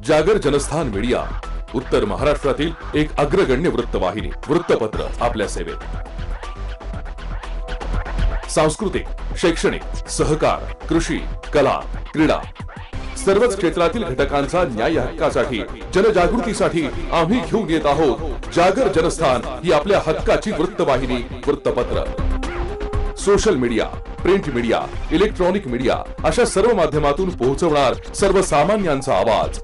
जागर जनस्थान मीडिया, उत्तर महाराष्ट्रातील एक अग्रगण्य वृत्तवाहिनी, वृत्तपत्र आपल्या सेवेत. सांस्कृतिक, शैक्षणिक, सहकार, कृषी, कला, क्रीडा सर्वच क्षेत्रातील घटकांचा न्याय हक्कासाठी, जनजागृतीसाठी आम्ही घेऊन येत आहोत जागर जनस्थान ही आपल्या हक्काची वृत्तवाहिनी, वृत्तपत्र. Social media, print media, electronic media अशा सर्व माध्यमातून पोहोचवणार सर्वसामान्यांचा आवाज.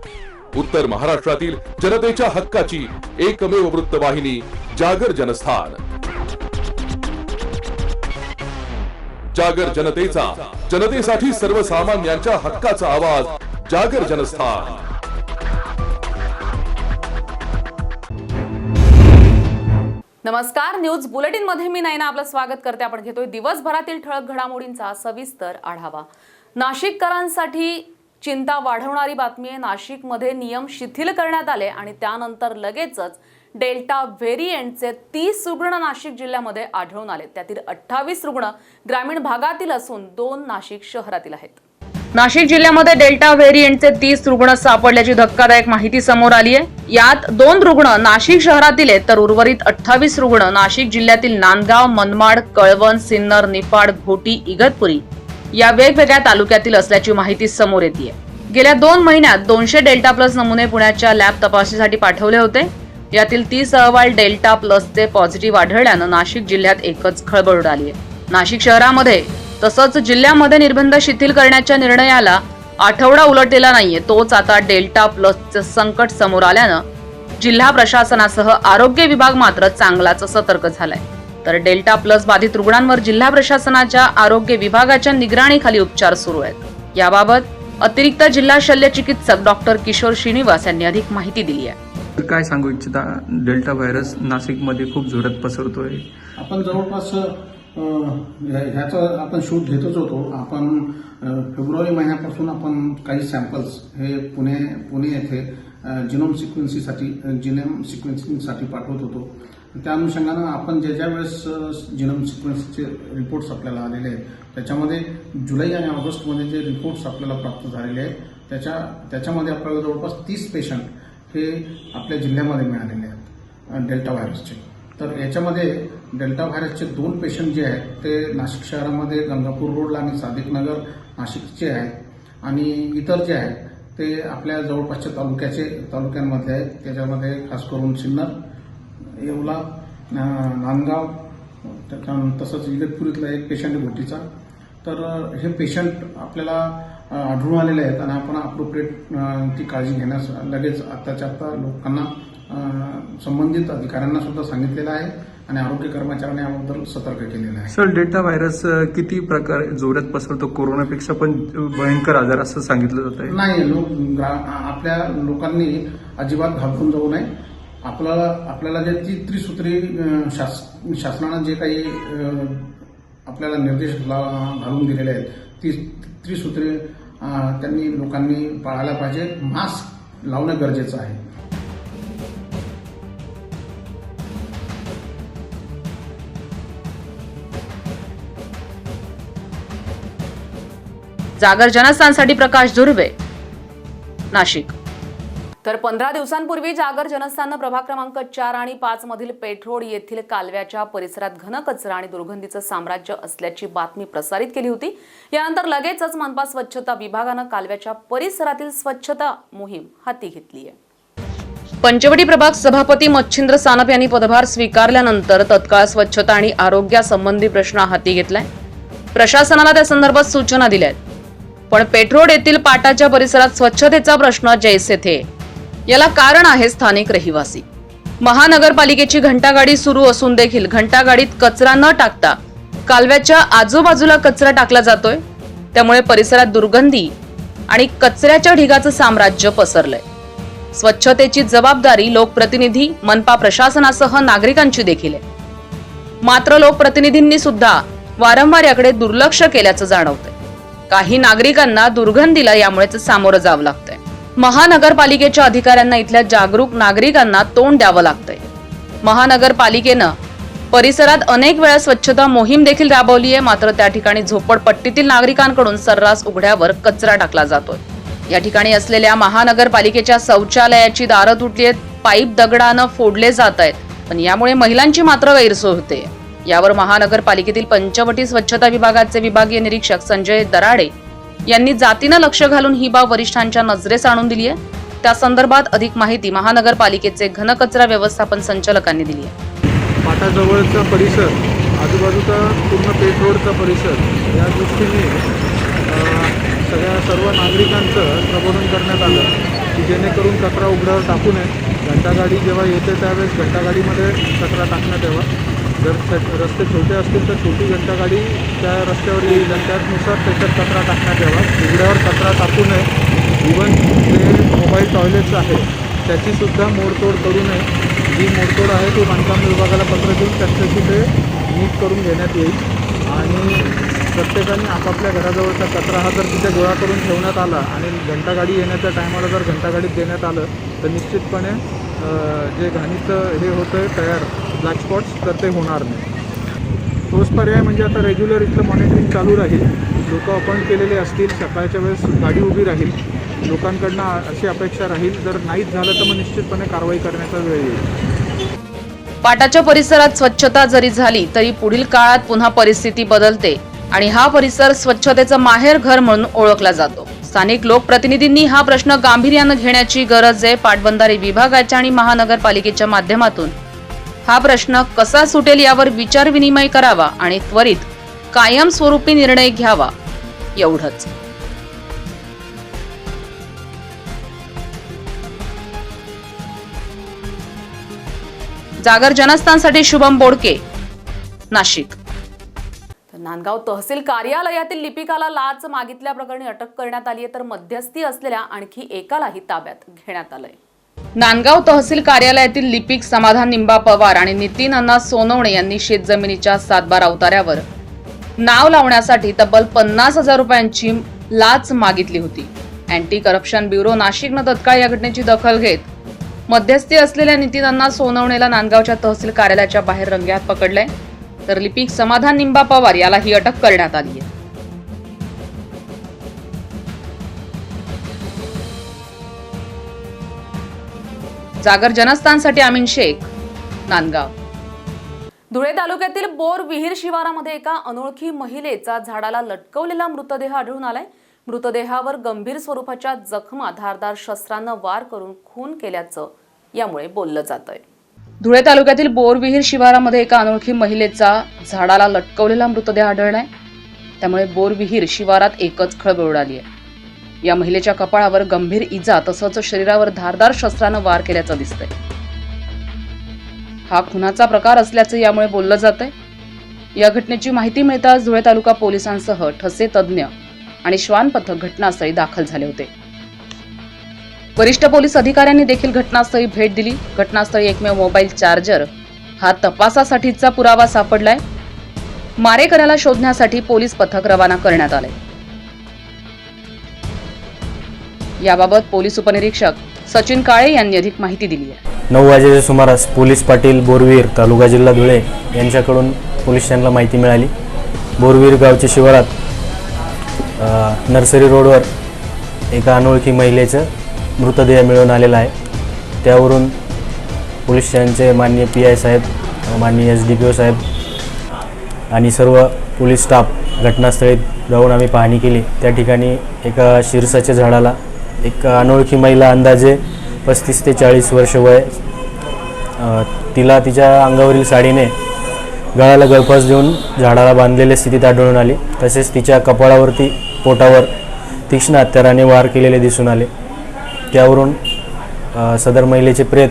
उत्तर महाराष्ट्रातील जनतेच्या हक्काची एकमेव वृत्तवाहिनी जागर जनस्थान. जागर जनतेचा, जनतेसाठी सर्वसामान्यांच्या हक्काचा आवाज, जागर जनस्थान. नमस्कार, न्यूज बुलेटिन मध्ये मी नयना आपलं स्वागत करते. आपण घेतोय दिवसभरातील ठळक घडामोडींचा सविस्तर आढावा. नाशिककरांसाठी चिंता वाढवणारी बातमी आहे. नाशिकमध्ये नियम शिथिल करण्यात आले आणि त्यानंतर लगेचच डेल्टा व्हेरिएंटचे 30 रुग्ण नाशिक जिल्ह्यामध्ये आढळून आले. त्यातील 28 रुग्ण ग्रामीण भागातील असून 2 नाशिक शहरातील आहेत. नाशिक जिल्ह्यामध्ये डेल्टा व्हेरिएंटचे 30 रुग्ण सापडल्याची धक्कादायक माहिती समोर आली आहे. यात 2 रुग्ण नाशिक शहरातील आहेत तर उर्वरित 28 रुग्ण नाशिक जिल्ह्यातील नांदगाव, मनमाड, कळवण, सिन्नर, निफाड, घोटी, इगतपुरी या वेगवेगळ्या तालुक्यातील असल्याची माहिती समोर येते. गेल्या 2 महिन्यात 200 डेल्टा प्लस नमुने पुण्याच्या लॅब तपासणीसाठी पाठवले होते. यातील 30 अहवाल डेल्टा प्लसचे पॉझिटिव्ह आढळल्यानं नाशिक जिल्ह्यात एकच खळबळ उडाली आहे. नाशिक शहरामध्ये तसंच जिल्ह्यामध्ये निर्बंध शिथिल करण्याच्या निर्णयाला आठवडा उलटलेला नाहीये. तोच आता डेल्टा प्लसचं संकट समोर आल्यानं जिल्हा प्रशासनासह आरोग्य विभाग मात्र चांगलाच सतर्क झालाय. तर डेल्टा प्लस बाधित रुग्णांवर जिल्हा प्रशासनाच्या आरोग्य विभागाच्या निगराणीखाली उपचार सुरू आहेत. याबाबत अतिरिक्त जिल्हा शल्य चिकित्सक डॉक्टर किशोर श्रीनिवास यांनी अधिक माहिती दिली आहे. काय सांगू इच्छिता? डेल्टा व्हायरस नाशिकमध्ये खूप जोरात पसरतोय. आपण जवळपास ह्याचा आपण शूट घेतच होतो. आपण फेब्रुवारी महिन्यापासून आपण काही सॅम्पल्स हे पुणे येथे जिनोम सिक्वेन्सिंगसाठी पाठवत होतो. त्या अनुषंगानं आपण ज्या वेळेस जिनोम सिक्वेन्सचे रिपोर्ट्स आपल्याला आलेले आहेत त्याच्यामध्ये जुलै आणि ऑगस्टमध्ये जे रिपोर्ट्स आपल्याला प्राप्त झालेले आहेत त्याच्यामध्ये आपल्याला जवळपास 30 पेशंट हे आपल्या जिल्ह्यामध्ये मिळालेले आहेत डेल्टा व्हायरसचे. तर याच्यामध्ये डेल्टा व्हायरसचे 2 पेशंट जे आहेत ते नाशिक शहरामध्ये गंगापूर रोडला आणि सादिक नगर नाशिकचे आहेत आणि इतर जे आहेत ते आपल्या जवळपासच्या तालुक्यांमध्ये आहेत. त्याच्यामध्ये खास करून सिन्नर, येवला, नांदगाव, तसंच इगतपुरीतला एक पेशंट आहे घोटीचा. तर हे पेशंट आपल्याला आढळून आलेले आहेत आणि आपण अप्रोप्रिएट ती काळजी घेण्यास लगेच आत्ताच्या आत्ता लोकांना संबंधित अधिकाऱ्यांना सुद्धा सांगितलेलं आहे आणि आरोग्य कर्मचाऱ्यांनी याबद्दल सतर्क केलेलं आहे. सर, डेल्टा व्हायरस किती प्रकार जोरात पसरतो? कोरोनापेक्षा पण भयंकर आजार असं सांगितलं जात आहे. नाही, आपल्या लोकांनी अजिबात घाबरून जाऊ नये. आपल्याला जे त्रिसूत्री शासनानं जे काही आपल्याला निर्देश घालून दिलेले आहेत ती त्रिसूत्री त्यांनी लोकांनी पाळायला पाहिजे. मास्क लावणं गरजेचं आहे. जागर जनस्थानसाठी प्रकाश दुर्वे, नाशिक. तर 15 दिवसांपूर्वी जागर जनस्थाननं प्रभाग क्रमांक 4 आणि 5 मधील पेठरोड येथील कालव्याच्या परिसरात घनकचरा आणि दुर्गंधीचं साम्राज्य असल्याची बातमी प्रसारित केली होती. यानंतर लगेचच मनपा स्वच्छता विभागानं कालव्याच्या परिसरातील स्वच्छता मोहीम हाती घेतली आहे. पंचवटी प्रभाग सभापती मच्छिंद्र सानप यांनी पदभार स्वीकारल्यानंतर तत्काळ स्वच्छता आणि आरोग्यासंबंधी प्रश्न हाती घेतलाय. प्रशासनाला त्या संदर्भात सूचना दिल्या आहेत. पण पेठरोड येथील पाटाच्या परिसरात स्वच्छतेचा प्रश्न जैसे थे. याला कारण आहे स्थानिक रहिवासी. महानगरपालिकेची घंटागाडी सुरू असून देखील घंटागाडीत कचरा न टाकता कालव्याच्या आजूबाजूला कचरा टाकला जातोय. त्यामुळे परिसरात दुर्गंधी आणि कचऱ्याच्या ढिगाचं साम्राज्य पसरलंय. स्वच्छतेची जबाबदारी लोकप्रतिनिधी, मनपा प्रशासनासह नागरिकांची देखील आहे. मात्र लोकप्रतिनिधींनी सुद्धा वारंवार याकडे दुर्लक्ष केल्याचं जाणवतंय. काही नागरिकांना दुर्गंधीला यामुळेच सामोरं जावं लागतंय. महानगरपालिकेच्या अधिकाऱ्यांना इथल्या जागरूक नागरिकांना तोंड द्यावं लागतंय. महानगरपालिकेनं परिसरात अनेक वेळा स्वच्छता मोहीम देखील राबवली आहे. मात्र त्या ठिकाणी झोपडपट्टीतील नागरिकांकडून सर्रास उघड्यावर कचरा टाकला जातोय. या ठिकाणी असलेल्या महानगरपालिकेच्या शौचालयाची दारं तुटली आहेत, पाईप दगडानं फोडले जात आहेत, पण यामुळे महिलांची मात्र गैरसोय होते. यावर महानगरपालिकेतील पंचवटी स्वच्छता विभागाचे विभागीय निरीक्षक संजय दराडे यांनी जातीनं लक्ष घालून ही बाब वरिष्ठांच्या नजरेस आणून दिली आहे. त्या संदर्भात अधिक माहिती महानगरपालिकेचे घनकचरा व्यवस्थापन संचालकांनी दिली आहे. पाटाजवळचा परिसर, आजूबाजूचा पूर्ण पेठ रोडचा परिसर या दृष्टीने सर्व नागरिकांचं प्रबोधन करण्यात आलं की जेणेकरून कचरा उघड्यावर टाकू नये. घंटागाडी जेव्हा येते त्यावेळेस घंटागाडीमध्ये कचरा टाकण्यात यावा. जर रस्ते छोटे असतील तर छोटी घंटागाडी त्या रस्त्यावर येईल आणि त्यानुसार त्याच्यात कचरा टाकण्यात यावा. उघड्यावर कचरा टाकू नये. इव्हन जे मोबाईल टॉयलेट्स आहे त्याचीसुद्धा मोडतोड करू नये. जी मोडतोड आहे ती बांधकाम विभागाला पत्र देऊन त्याच्याशी ते नीट करून घेण्यात येईल आणि प्रत्येकाने आपापल्या घराजवळचा कचरा हा जर तिथे गोळा करून ठेवण्यात आला आणि घंटागाडी येण्याच्या टायमाला जर घंटागाडीत देण्यात आलं तर निश्चितपणे जे घाणीचं हे होतं आहे तयार ब्लॅक स्पॉट्स तर ते होणार नाही. तोच पर्याय म्हणजे आता रेग्युलर इथलं मॉनिटरिंग चालू राहील. लोक अपॉइंट केलेले असतील, सकाळच्या वेळेस गाडी उभी राहील. लोकांकडनं अशी अपेक्षा राहील, जर नाहीच झालं तर मग निश्चितपणे कारवाई करण्याचा वेळ येईल. पाटाच्या परिसरात स्वच्छता जरी झाली तरी पुढील काळात पुन्हा परिस्थिती बदलते आणि हा परिसर स्वच्छतेचं माहेर घर म्हणून ओळखला जातो. स्थानिक लोकप्रतिनिधींनी हा प्रश्न गांभीर्यानं घेण्याची गरज आहे. पाटबंधारे विभागाच्या आणि महानगरपालिकेच्या माध्यमातून हा प्रश्न कसा सुटेल यावर विचार विनिमय करावा आणि त्वरित कायमस्वरूपी निर्णय घ्यावा, एवढंच. जागर जनस्थानसाठी शुभम बोडके, नाशिक. नांदगाव तहसील कार्यालयातील लिपिकाला लाच मागितल्याप्रकरणी अटक करण्यात आली आहे, तर मध्यस्थी असलेल्या आणखी एकालाही ताब्यात घेण्यात आलंय. नांदगाव तहसील कार्यालयातील लिपिक समाधान निंबा पवार आणि नितीन अण्णा सोनवणे यांनी शेतजमिनीच्या 7/12 उतार्यावर नाव लावण्यासाठी तब्बल 50,000 रुपयांची लाच मागितली होती. अँटी करप्शन ब्युरो नाशिकनं तत्काळ या घटनेची दखल घेत मध्यस्थी असलेल्या नितीन अण्णा सोनवणेला नांदगावच्या तहसील कार्यालयाच्या बाहेर रंगेहात पकडलंय, तर लिपिक समाधान निंबा पवार याला ही अटक करण्यात आली आहे. जागर जनस्थानसाठी अमीन शेख, नांदगाव. धुळे तालुक्यातील बोर विहीर शिवारामध्ये एका अनोळखी महिलेचा झाडाला लटकवलेला मृतदेह आढळून आलाय. मृतदेहावर गंभीर स्वरूपाच्या जखमा धारदार शस्त्रानं वार करून खून केल्याचं यामुळे बोललं जातंय. धुळे तालुक्यातील बोरविहीर शिवारामध्ये एका अनोळखी महिलेचा झाडाला लटकवलेला मृतदेह आढळलाय. त्यामुळे बोरविहीर शिवारात एकच खळबळ उडाली आहे. या महिलेच्या कपाळावर गंभीर इजा तसंच शरीरावर धारदार शस्त्रानं वार केल्याचं दिसतंय. हा खुनाचा प्रकार असल्याचं यामुळे बोललं जातंय. या घटनेची माहिती मिळताच धुळे तालुका पोलिसांसह ठसे तज्ज्ञ आणि श्वान पथक घटनास्थळी दाखल झाले होते. वरिष्ठ पोलीस अधिकाऱ्यांनी देखील घटनास्थळी भेट दिली. घटनास्थळी एकमेव मोबाईल चार्जर हा तपासासाठीचा पुरावा सापडलाय. मारेकऱ्याला शोधण्यासाठी पोलीस पथक रवाना करण्यात आले. याबाबत पोलीस उपनिरीक्षक सचिन काळे यांनी अधिक माहिती दिली आहे. 9 वाजेच्या सुमारास पोलीस पाटील बोरविहीर तालुका जिल्हा धुळे यांच्याकडून पोलीस स्टेशनला माहिती मिळाली. बोरविहीर गावच्या शिवारात नर्सरी रोडवर एका अनोळखी महिलेचं मृतदेह मिळून आलेला आहे. त्यावरून पोलीस स्टेशनचे माननीय PI साहेब, माननीय SDPO साहेब आणि सर्व पोलीस स्टाफ घटनास्थळी जाऊन आम्ही पाहणी केली. त्या ठिकाणी एका शिरसाच्या झाडाला एक अनोळखी महिला, अंदाजे 35 ते 40 वर्ष वय, तिला तिच्या अंगावरील साडीने गळ्याला गळफास देऊन झाडाला बांधलेल्या स्थितीत आढळून आली. तसेच तिच्या कपाळावरती, पोटावर तीक्ष्ण हत्याराने वार केलेले दिसून आले. त्यावरून सदर महिलेचे प्रेत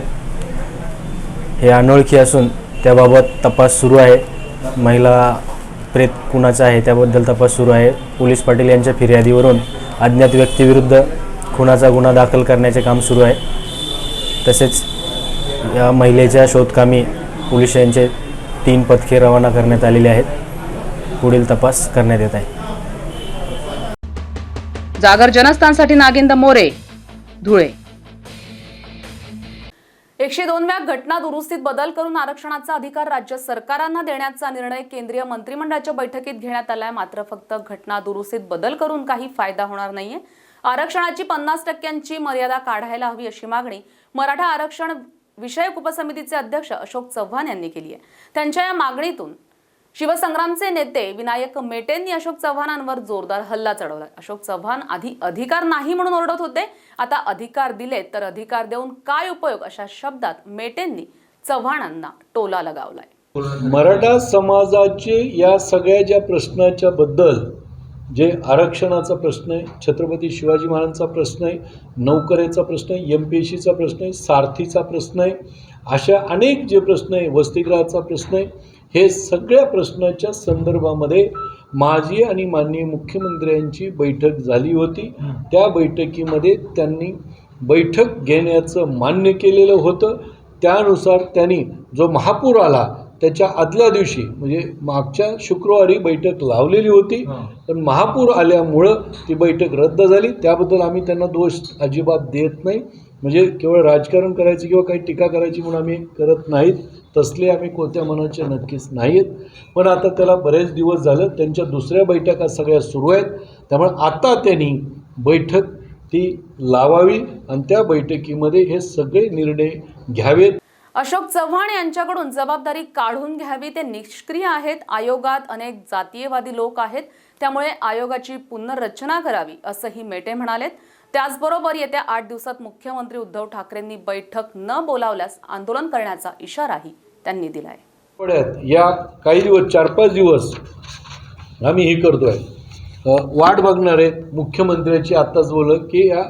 हे अनोळखी असून त्याबाबत तपास सुरू आहे. महिला प्रेत कुणाचा आहे त्याबद्दल तपास सुरू आहे. पोलीस पाटील यांच्या फिर्यादीवरून अज्ञात व्यक्तीविरुद्ध खुनाचा गुन्हा दाखल करण्याचे काम सुरू आहे. तसेच या महिलेच्या शोधकामी पोलिसांचे 3 पथके रवाना करण्यात आलेले आहेत. पुढील तपास करण्यात येत आहे. जागर जनस्थानसाठी नागेंद्र मोरे, धुळे. 102व्या घटना दुरुस्तीत बदल करून आरक्षणाचा अधिकार राज्य सरकारांना देण्याचा निर्णय केंद्रीय मंत्रिमंडळाच्या बैठकीत घेण्यात आलाय. मात्र फक्त घटना दुरुस्तीत बदल करून काही फायदा होणार नाहीये. आरक्षणाची 50% मर्यादा काढायला हवी अशी मागणी मराठा आरक्षण विषयक उपसमितीचे अध्यक्ष अशोक चव्हाण यांनी केली आहे। त्यांच्या या मागणीतून शिवसंग्रामचे नेते विनायक मेटेंनी अशोक चव्हाणांवर जोरदार हल्ला चढवला। अशोक चव्हाण आधी अधिकार नाही म्हणून ओरडत होते, आता अधिकार दिले तर अधिकार देऊन काय उपयोग अशा शब्दात मेटेंनी चव्हाणांना टोला लगावलाय। मराठा समाजाचे या सगळ्या ज्या प्रश्नाच्या बद्दल जे आरक्षणाचा प्रश्न आहे, छत्रपती शिवाजी महाराजांचा प्रश्न आहे, नोकरीचा प्रश्न आहे, MPSCचा प्रश्न आहे, सारथीचा प्रश्न आहे, अशा अनेक जे प्रश्न आहे, वसतिगृहाचा प्रश्न आहे, हे सगळ्या प्रश्नाच्या संदर्भामध्ये माझी आणि माननीय मुख्यमंत्र्यांची बैठक झाली होती। त्या बैठकीमध्ये त्यांनी बैठक घेण्याचं मान्य केलेलं होतं। त्यानुसार त्यांनी जो महापूर आला त्याच्या आदल्या दिवशी म्हणजे मागच्या शुक्रवारी बैठक लावलेली होती, पण महापूर आल्यामुळं ती बैठक रद्द झाली। त्याबद्दल आम्ही त्यांना दोष अजिबात देत नाही, म्हणजे केवळ राजकारण करायचं किंवा काही टीका करायची म्हणून आम्ही करत नाहीत, तसले आम्ही कोणत्या मनाचे नक्कीच नाहीत। पण आता त्याला बरेच दिवस झालं, त्यांच्या दुसऱ्या बैठका सगळ्या सुरू आहेत, त्यामुळे आता त्यांनी बैठक ती लावावी आणि त्या बैठकीमध्ये हे सगळे निर्णय घ्यावेत। अशोक चव्हाण यांच्याकडून जबाबदारी काढून घ्यावी, ते निष्क्रिय आहेत। आयोगात अनेक जातीयवादी लोक आहेत, त्यामुळे आयोगाची पुनर्रचना करावी असंही मेटे म्हणालेत। त्याचबरोबर येत्या 8 दिवसात मुख्यमंत्री उद्धव ठाकरेंनी बैठक न बोलावल्यास आंदोलन करण्याचा इशाराही त्यांनी दिलाय। या काही दिवस 4-5 दिवस आम्ही हे करतोय, वाट बघणार आहेत मुख्यमंत्र्याची। आत्ताच बोललं की या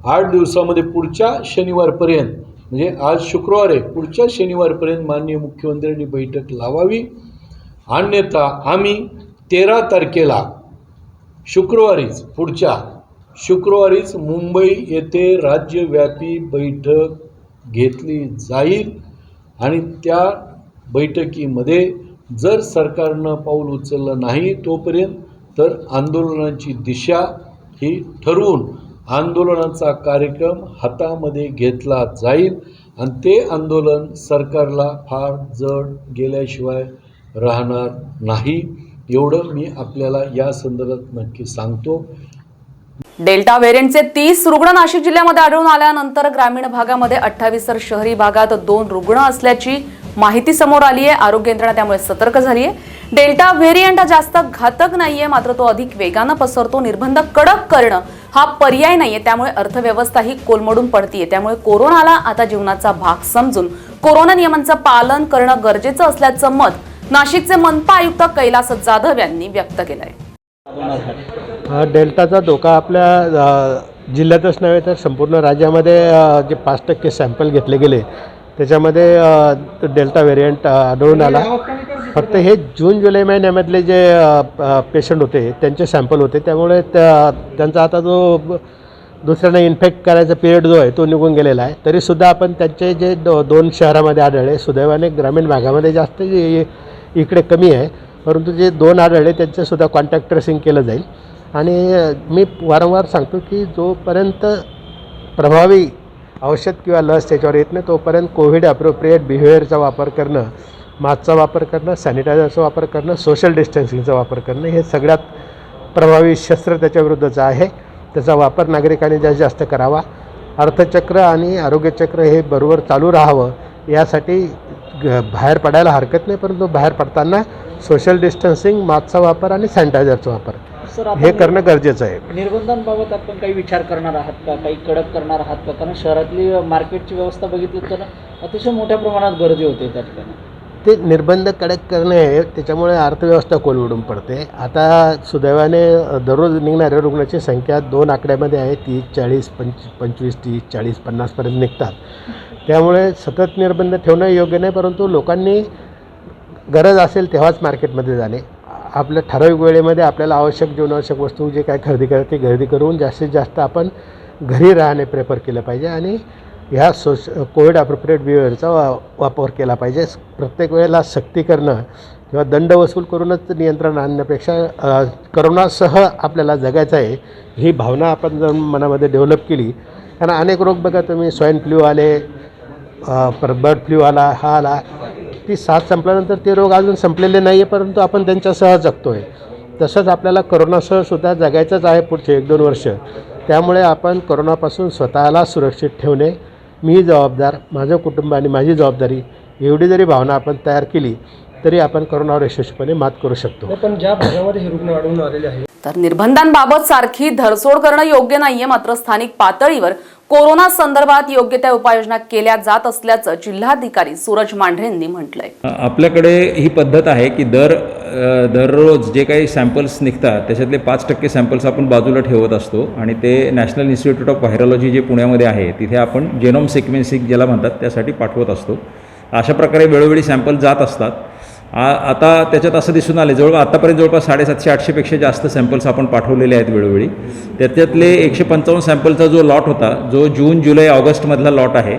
8 दिवसामध्ये पुढच्या शनिवारपर्यंत, म्हणजे आज शुक्रवार आहे, पुढच्या शनिवारपर्यंत माननीय मुख्यमंत्र्यांनी बैठक लावावी, अन्यथा आम्ही 13 तारखेला शुक्रवारीच, पुढच्या शुक्रवारीच मुंबई येथे राज्यव्यापी बैठक घेतली जाईल आणि त्या बैठकीमध्ये जर सरकारनं पाऊल उचललं नाही तोपर्यंत तर आंदोलनाची दिशा ही ठरवून आंदोलनाचा कार्यक्रम हातामध्ये घेतला जाईल आणि ते आंदोलन सरकारला फार जड गेल्याशिवाय राहणार नाही, एवढं मी आपल्याला या संदर्भात नक्की सांगतो। डेल्टा व्हेरियंटचे 30 रुग्ण नाशिक जिल्ह्यामध्ये आढळून आल्यानंतर ग्रामीण भागामध्ये 28 तर शहरी भागात 2 रुग्ण असल्याची माहिती समोर आली आहे। आरोग्य यंत्रणा त्यामुळे सतर्क झाली आहे। डेल्टा व्हेरियंट जास्त घातक नाहीये, मात्र तो अधिक वेगानं पसरतो। निर्बंध कडक करणं हा पर्याय नाहीये, त्यामुळे अर्थव्यवस्था ही कोलमडून पडतीये। त्यामुळे कोरोनाला आता जीवनाचा भाग समजून कोरोना नियमांचं पालन करणं गरजेचं असल्याचं मत नाशिकचे मनपा आयुक्त कैलास जाधव यांनी व्यक्त केलंय। डेल्टाचा धोका आपल्या जिल्ह्यातच नव्हे तर संपूर्ण राज्यामध्ये जे 5% सॅम्पल घेतले गेले त्याच्यामध्ये डेल्टा व्हेरियंट आढळून आला। फक्त हे जून-जुलै महिन्यामधले जे पेशंट होते त्यांचे सॅम्पल होते, त्यामुळे त्यांचा आता जो दुसऱ्यांना इन्फेक्ट करायचा पिरियड जो आहे तो निघून गेलेला आहे। तरीसुद्धा आपण त्यांचे जे 2 शहरामध्ये आढळले, सुदैवाने ग्रामीण भागामध्ये जास्त इकडे कमी आहे, परंतु जे 2 आढळले त्यांचेसुद्धा कॉन्टॅक्ट ट्रेसिंग केलं जाईल। आणि मी वारंवार सांगतो की जोपर्यंत प्रभावी औषध किंवा लस त्याच्यावर येत नाही तोपर्यंत कोविड ॲप्रोप्रिएट बिहेवियरचा वापर करणं, मास्कचा वापर करणं, सॅनिटायझरचा वापर करणं, सोशल डिस्टन्सिंगचा वापर करणं हे सगळ्यात प्रभावी शस्त्र त्याच्याविरुद्धचं आहे। त्याचा वापर नागरिकांनी जास्तीत जास्त करावा। अर्थचक्र आणि आरोग्यचक्र हे बरोबर चालू राहावं यासाठी बाहेर पडायला हरकत नाही, परंतु बाहेर पडताना सोशल डिस्टन्सिंग, मास्कचा वापर आणि सॅनिटायझरचा वापर हे करणं गरजेचं आहे। निर्बंधांबाबत आपण काही विचार करणार आहात का, काही कडक करणार आहात का? कारण शहरातली मार्केटची व्यवस्था बघितली तर अतिशय मोठ्या प्रमाणात गर्दी होते त्या ठिकाणी। ते निर्बंध कडक करणे त्याच्यामुळे अर्थव्यवस्था कोलमडून पडते। आता सुदैवाने दररोज निघणाऱ्या रुग्णाची संख्या 2 आकड्यामध्ये आहे, 30, 40, 25, 30, 40, 50पर्यंत निघतात। त्यामुळे सतत निर्बंध ठेवणं योग्य नाही, परंतु लोकांनी गरज असेल तेव्हाच मार्केटमध्ये जाणे, आपल्या ठराविक वेळेमध्ये आपल्याला आवश्यक जीवनावश्यक वस्तू जे काय खरेदी करायची खरेदी करून जास्तीत जास्त आपण घरी राहणे प्रेफर केलं पाहिजे आणि ह्या कोविड ॲप्रोप्रिएट बिहेवियरचा वापर केला पाहिजे। प्रत्येक वेळेला सक्ती करणं किंवा दंड वसूल करूनच नियंत्रण आणण्यापेक्षा करोनासह आपल्याला जगायचं आहे ही भावना आपण जर मनामध्ये डेव्हलप केली, कारण अनेक रोग बघा तुम्ही, स्वाईन फ्लू आले, बर्ड फ्लू आला, हा आला, ती साथ संपल्यानंतर ते रोग अजून संपलेले नाही आहे, परंतु आपण त्यांच्यासह जगतो आहे। तसंच आपल्याला करोनासह सुद्धा जगायचंच आहे पुढचे 1-2 वर्ष। त्यामुळे आपण कोरोनापासून स्वतःला सुरक्षित ठेवणे, मी जबाबदार, माझं कुटुंब आणि माझी जबाबदारी, एवढी जरी भावना आपण तयार केली तरी आपण कोरोनावर यशस्वीपणे मात करू शकतो. पण ज्या भागामध्ये हे रुग्ण आढळून आलेले आहेत तर निर्बंधांबाबत सारखी धरसोड करणं योग्य नाहीये, मात्र स्थानिक पातळीवर कोरोना संदर्भात योग्य त्या उपाययोजना केल्या जात असल्याचं जिल्हाधिकारी सूरज मांढरे यांनी म्हटलंय. आपल्याकडे ही पद्धत आहे की दररोज जे काही सॅम्पल्स निघतात त्याच्यातले 5% सॅम्पल्स आपण बाजूला ठेवत असतो आणि ते नॅशनल इन्स्टिट्यूट ऑफ व्हायरॉलॉजी जे पुण्यामध्ये आहे तिथे आपण जेनोम सिक्वेन्सिंग ज्याला म्हणतात त्यासाठी पाठवत असतो. अशा प्रकारे वेळोवेळी सॅम्पल जात असतात. आता त्याच्यात असं दिसून आले आतापर्यंत जवळपास 750-800पेक्षा जास्त सॅम्पल्स आपण पाठवलेले आहेत वेळोवेळी. त्याच्यातले 155 सॅम्पलचा जो लॉट होता जो जून जुलै ऑगस्टमधला लॉट आहे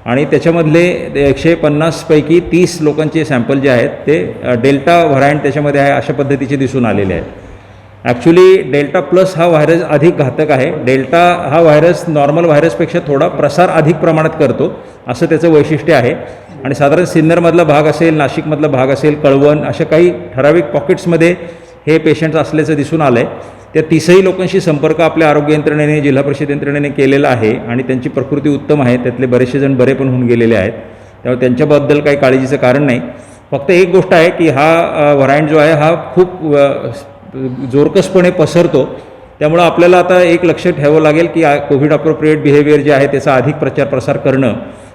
आणि त्याच्यामधले 150 पैकी 30 लोकांचे सॅम्पल जे आहेत ते डेल्टा व्हरायंट त्याच्यामध्ये आहे अशा पद्धतीचे दिसून आलेले आहेत. ॲक्च्युली डेल्टा प्लस हा व्हायरस अधिक घातक आहे. डेल्टा हा व्हायरस नॉर्मल व्हायरसपेक्षा थोडा प्रसार अधिक प्रमाणात करतो असं त्याचं वैशिष्ट्य आहे आणि साधारण सिन्नरमधला भाग असेल, नाशिकमधला भाग असेल, कळवण अशा काही ठराविक पॉकेट्समध्ये हे पेशंट्स असल्याचं दिसून आलं आहे. त्या 30ही लोकांशी संपर्क आपल्या आरोग्य यंत्रणेने, जिल्हा परिषद यंत्रणेने केलेला आहे आणि त्यांची प्रकृती उत्तम आहे. त्यातले बरेचसे जण बरे पण होऊन गेलेले आहेत. त्यामुळे त्यांच्याबद्दल काही काळजीचं कारण नाही. फक्त एक गोष्ट आहे की हा व्हरायंट जो आहे हा खूप जोरकसपणे पसरतो. त्यामुळं आपल्याला आता एक लक्ष ठेवावं लागेल की कोविड अप्रोप्रिएट बिहेवियर जे आहे त्याचा अधिक प्रचार करणं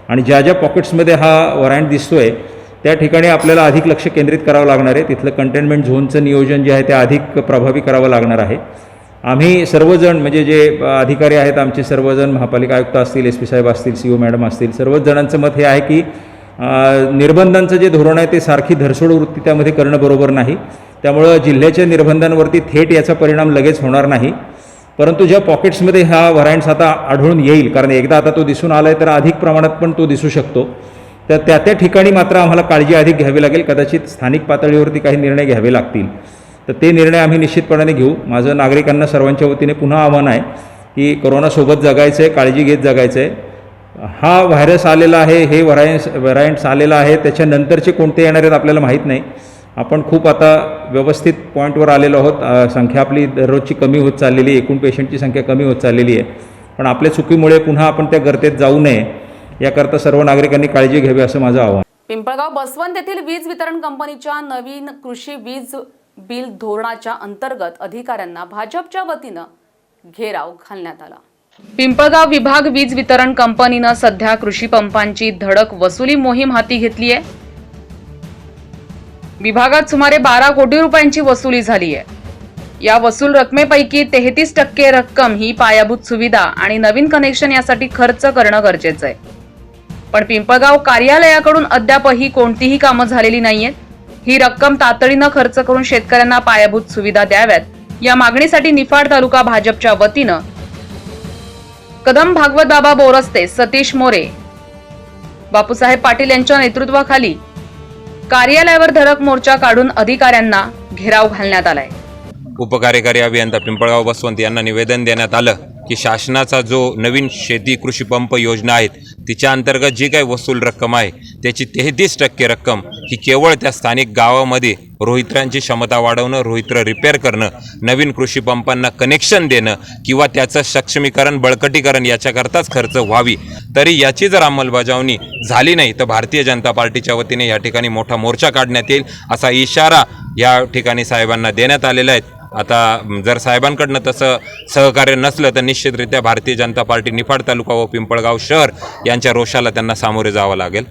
आणि ज्या ज्या पॉकेट्समध्ये हा व्हरायंट दिसतो आहे त्या ठिकाणी आपल्याला अधिक लक्ष केंद्रित करावं लागणार आहे. तिथलं कंटेनमेंट झोनचं नियोजन जे आहे ते अधिक प्रभावी करावं लागणार आहे. आम्ही सर्वजण म्हणजे जे अधिकारी आहेत आमचे सर्वजण, महापालिका आयुक्त असतील, SP साहेब असतील, CO मॅडम असतील, सर्वच जणांचं मत हे आहे की निर्बंधांचं जे धोरण आहे ते सारखी धरसोड वृत्ती त्यामध्ये करणं बरोबर नाही. त्यामुळं जिल्ह्याच्या निर्बंधांवरती थेट याचा परिणाम लगेच होणार नाही. परंतु ज्या पॉकेट्समध्ये हा व्हरायंट्स आता आढळून येईल, कारण एकदा आता तो दिसून आला आहे तर अधिक प्रमाणात पण तो दिसू शकतो, तर त्या ठिकाणी मात्र आम्हाला काळजी अधिक घ्यावी लागेल. कदाचित स्थानिक पातळीवरती काही निर्णय घ्यावे लागतील, तर ते निर्णय आम्ही निश्चितपणे घेऊ. माझं नागरिकांना सर्वांच्या वतीने पुन्हा आव्हान आहे की कोरोनासोबत जगायचं आहे, काळजी घेत जगायचं आहे. हा व्हायरस आलेला आहे, हे व्हरायंट्स आलेला आहे, त्याच्यानंतरचे कोणते येणार आहेत आपल्याला माहीत नाही. आपण खूप आता व्यवस्थित पॉईंटवर आलेलो आहोत. संख्या आपली दररोजची कमी होत चाललेली आहे, एकूण पेशंटची संख्या कमी होत चाललेली आहे. पण आपल्या चुकीमुळे पुन्हा आपण त्या गर्तेत जाऊ नये याकरता सर्व नागरिकांनी काळजी घ्यावी असं माझं आव्हान. पिंपळगाव बसवंत येथील वीज वितरण कंपनीच्या नवीन कृषी वीज बिल धोरणाच्या अंतर्गत अधिकाऱ्यांना भाजपच्या वतीनं घेराव घालण्यात आला. पिंपळगाव विभाग वीज वितरण कंपनीनं सध्या कृषी पंपांची धडक वसुली मोहीम हाती घेतली आहे. विभागात सुमारे 12 कोटी रुपयांची वसुली झाली आहे. या वसूल रकमेपैकी 33% रक्कम ही पायाभूत सुविधा आणि नवीन कनेक्शन यासाठी खर्च करणं गरजेचं आहे. पण पिंपळगाव कार्यालयाकडून अद्यापही कोणतीही कामं झालेली नाहीयेत. ही रक्कम तातडीनं खर्च करून शेतकऱ्यांना पायाभूत सुविधा द्याव्यात या मागणीसाठी निफाड तालुका भाजपच्या वतीनं कदम भागवत बाबा बोरस्ते, सतीश मोरे, बापूसाहेब पाटील यांच्या नेतृत्वाखाली कार्यालयावर धडक मोर्चा काढून अधिकाऱ्यांना घेराव घालण्यात आलाय. उपकार्यकारी अभियंता पिंपळगाव बसवंत यांना निवेदन देण्यात आलं की शासनाचा जो नवीन शेती कृषी पंप योजना आहेत तिच्या अंतर्गत जी काही वसूल रक्कम आहे त्याची 33% रक्कम ही केवळ त्या स्थानिक गावामध्ये रोहित्रांची क्षमता वाढवणं, रोहित्र रिपेअर करणं, नवीन कृषी पंपांना कनेक्शन देणं किंवा त्याचं सक्षमीकरण, बळकटीकरण याच्याकरताच खर्च व्हावी. तरी याची जर अंमलबजावणी झाली नाही तर भारतीय जनता पार्टीच्या वतीने या ठिकाणी मोठा मोर्चा काढण्यात येईल असा इशारा या ठिकाणी साहेबांना देण्यात आलेला आहे. आता जर साहेबांकडनं तसं सहकार्य नसलं तर निश्चितरित्या भारतीय जनता पार्टी निफाड तालुका व पिंपळगाव शहर यांच्या रोषाला त्यांना सामोरे जावं लागेल.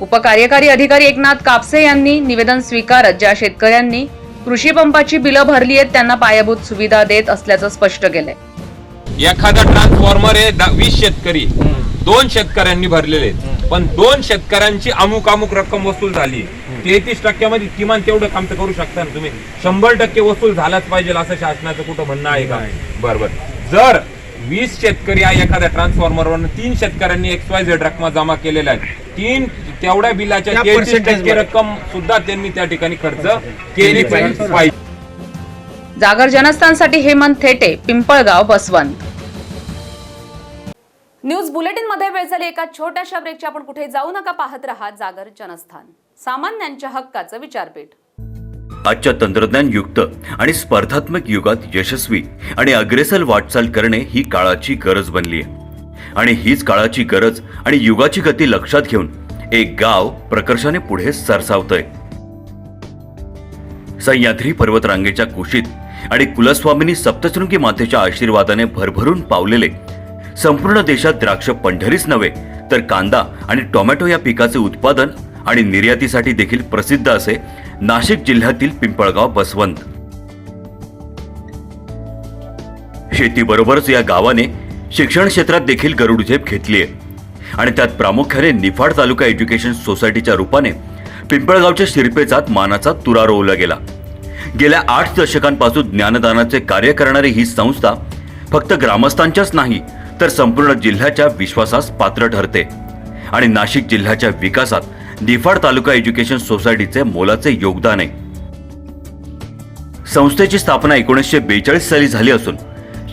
उपकार्यकारी अधिकारी एकनाथ कापसे यांनी निवेदन स्वीकारत ज्या शेतकऱ्यांनी कृषी पंपाची बिलं भरली आहेत त्यांना पायाभूत सुविधा देत असल्याचं स्पष्ट केलंय. एखादा ट्रान्सफॉर्मर हे 20 शेतकरी 2 शेतकऱ्यांनी भरलेले आहेत, पण 2 शेतकऱ्यांची अमुक रक्कम वसूल झाली. 33% मध्ये किमान तेवढं काम तर करू शकता ना तुम्ही. 100% वसूल झालाच पाहिजे असं शासनाचं कुठं म्हणणं आहे का? बरोबर. जर 20 शेतकरी आहे एखाद्या ट्रान्सफॉर्मरवर 3 शेतकऱ्यांनी XYZ रक्कम जमा केलेल्या आहेत, तेवढ्या बिलाच्या 33% रक्कम सुद्धा त्यांनी त्या ठिकाणी खर्च केली पाहिजे. जागर जनस्थानसाठी हेमंत थेटे, पिंपळगाव बसवंत. न्यूज बुलेटिन मध्ये वेळ झाली एका छोट्याशा ब्रेकची. आपण कुठे जाऊ नका, पाहत रहा जागर जनस्थान, सामान्यांच्या हक्काचं विचारपीठ. आजच्या तंत्रज्ञानयुक्त आणि स्पर्धात्मक युगात यशस्वी आणि अग्रेसर वाटचाल करणे ही काळाची गरज बनली आहे आणि हीच काळाची गरज आणि युगाची गती लक्षात घेऊन एक गाव प्रकर्षाने पुढे सरसावतंय. सह्याद्री पर्वतरांगेच्या कुशीत आणि कुलस्वामिनी सप्तशृंगी मातेच्या आशीर्वादाने भरभरून पावलेले संपूर्ण देशात द्राक्ष पंढरीच नव्हे तर कांदा आणि टोमॅटो या पिकाचे उत्पादन आणि निर्यातीसाठी देखील प्रसिद्ध असे नाशिक जिल्ह्यातील पिंपळगाव बसवंत. शेतीबरोबरच या गावाने शिक्षण क्षेत्रात देखील गरुडझेप घेतली आहे आणि त्यात प्रामुख्याने निफाड तालुका एज्युकेशन सोसायटीच्या रूपाने पिंपळगावच्या शिरपेचात मानाचा तुरा रोवला गेला. गेल्या 8 दशकांपासून ज्ञानदानाचे कार्य करणारी ही संस्था फक्त ग्रामस्थांच्याच नाही तर संपूर्ण जिल्ह्याच्या विश्वासास पात्र ठरते आणि नाशिक जिल्ह्याच्या विकासात निफाड तालुका एज्युकेशन सोसायटीचे मोलाचे योगदान आहे. संस्थेची स्थापना 1942 साली झाली असून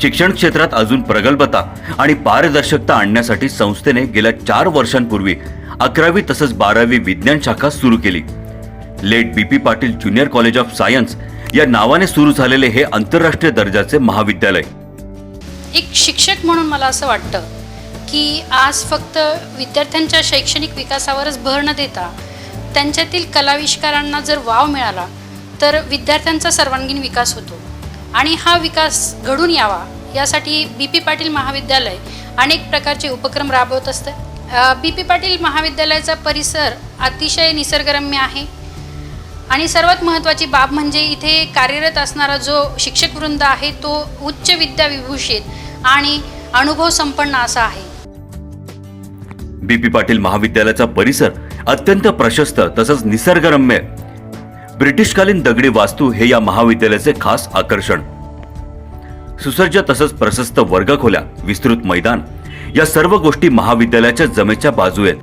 शिक्षण क्षेत्रात अजून प्रगल्भता आणि पारदर्शकता आणण्यासाठी संस्थेने गेल्या 4 वर्षांपूर्वी 11वी तसंच 12वी विज्ञान शाखा सुरू केली. Late BP Patil junior college of science या नावाने सुरू झालेले हे आंतरराष्ट्रीय दर्जाचे महाविद्यालय. एक शिक्षक म्हणून मला असं वाटतं की आज फक्त विद्यार्थ्यांच्या शैक्षणिक विकासावरच भर न देता त्यांच्यातील कलाविष्कारांना जर वाव मिळाला तर विद्यार्थ्यांचा सर्वांगीण विकास होतो आणि हा विकास घडून यावा यासाठी BP पाटील महाविद्यालय अनेक प्रकारचे उपक्रम राबवत असते. BP पाटील महाविद्यालयाचा परिसर अतिशय निसर्गरम्य आहे आणि सर्वात महत्त्वाची बाब म्हणजे इथे कार्यरत असणारा जो शिक्षक वृंद आहे तो उच्च विद्या विभूषित आणि अनुभव संपन्न असा आहे. BP पाटील महाविद्यालयाचा परिसर अत्यंत प्रशस्त तसंच निसर्गरम्य. ब्रिटिशकालीन दगडी वास्तू हे या महाविद्यालयाचे खास आकर्षण. सुसज्ज तसंच प्रशस्त वर्गखोल्या, विस्तृत मैदान या सर्व गोष्टी महाविद्यालयाच्या जमेच्या बाजू आहेत.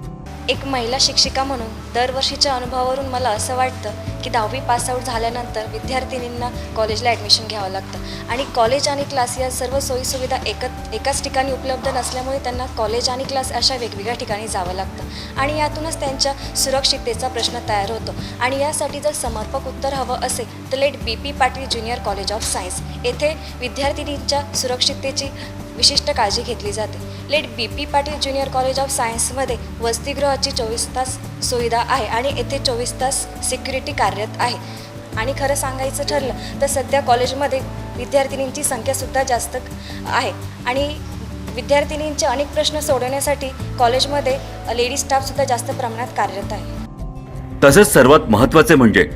एक महिला शिक्षिका म्हणून दरवर्षीच्या अनुभवावरून मला असं वाटतं की 10वी पासआउट झाल्यानंतर विद्यार्थिनींना कॉलेजला ॲडमिशन घ्यावं लागतं आणि कॉलेज आणि क्लास या सर्व सोयीसुविधा एकाच ठिकाणी उपलब्ध नसल्यामुळे त्यांना कॉलेज आणि क्लास अशा वेगवेगळ्या ठिकाणी जावं लागतं आणि यातूनच त्यांच्या सुरक्षिततेचा प्रश्न तयार होतो आणि यासाठी जर समर्पक उत्तर हवं असेल तर late BP Patil junior college of science येथे विद्यार्थिनींच्या सुरक्षिततेची विशिष्ट काळजी घेतली जाते. Late BP Patil junior college of सायन्समध्ये वसतिगृहाची 24 तास सुविधा आहे आणि येथे 24 तास सिक्युरिटी कार्यरत आहे. आणि खरं सांगायचं ठरलं तर सध्या कॉलेजमध्ये विद्यार्थिनींची संख्यासुद्धा जास्त आहे आणि विद्यार्थिनींचे अनेक प्रश्न सोडवण्यासाठी कॉलेजमध्ये लेडी स्टाफसुद्धा जास्त प्रमाणात कार्यरत आहे. तसेच सर्वात महत्त्वाचे म्हणजे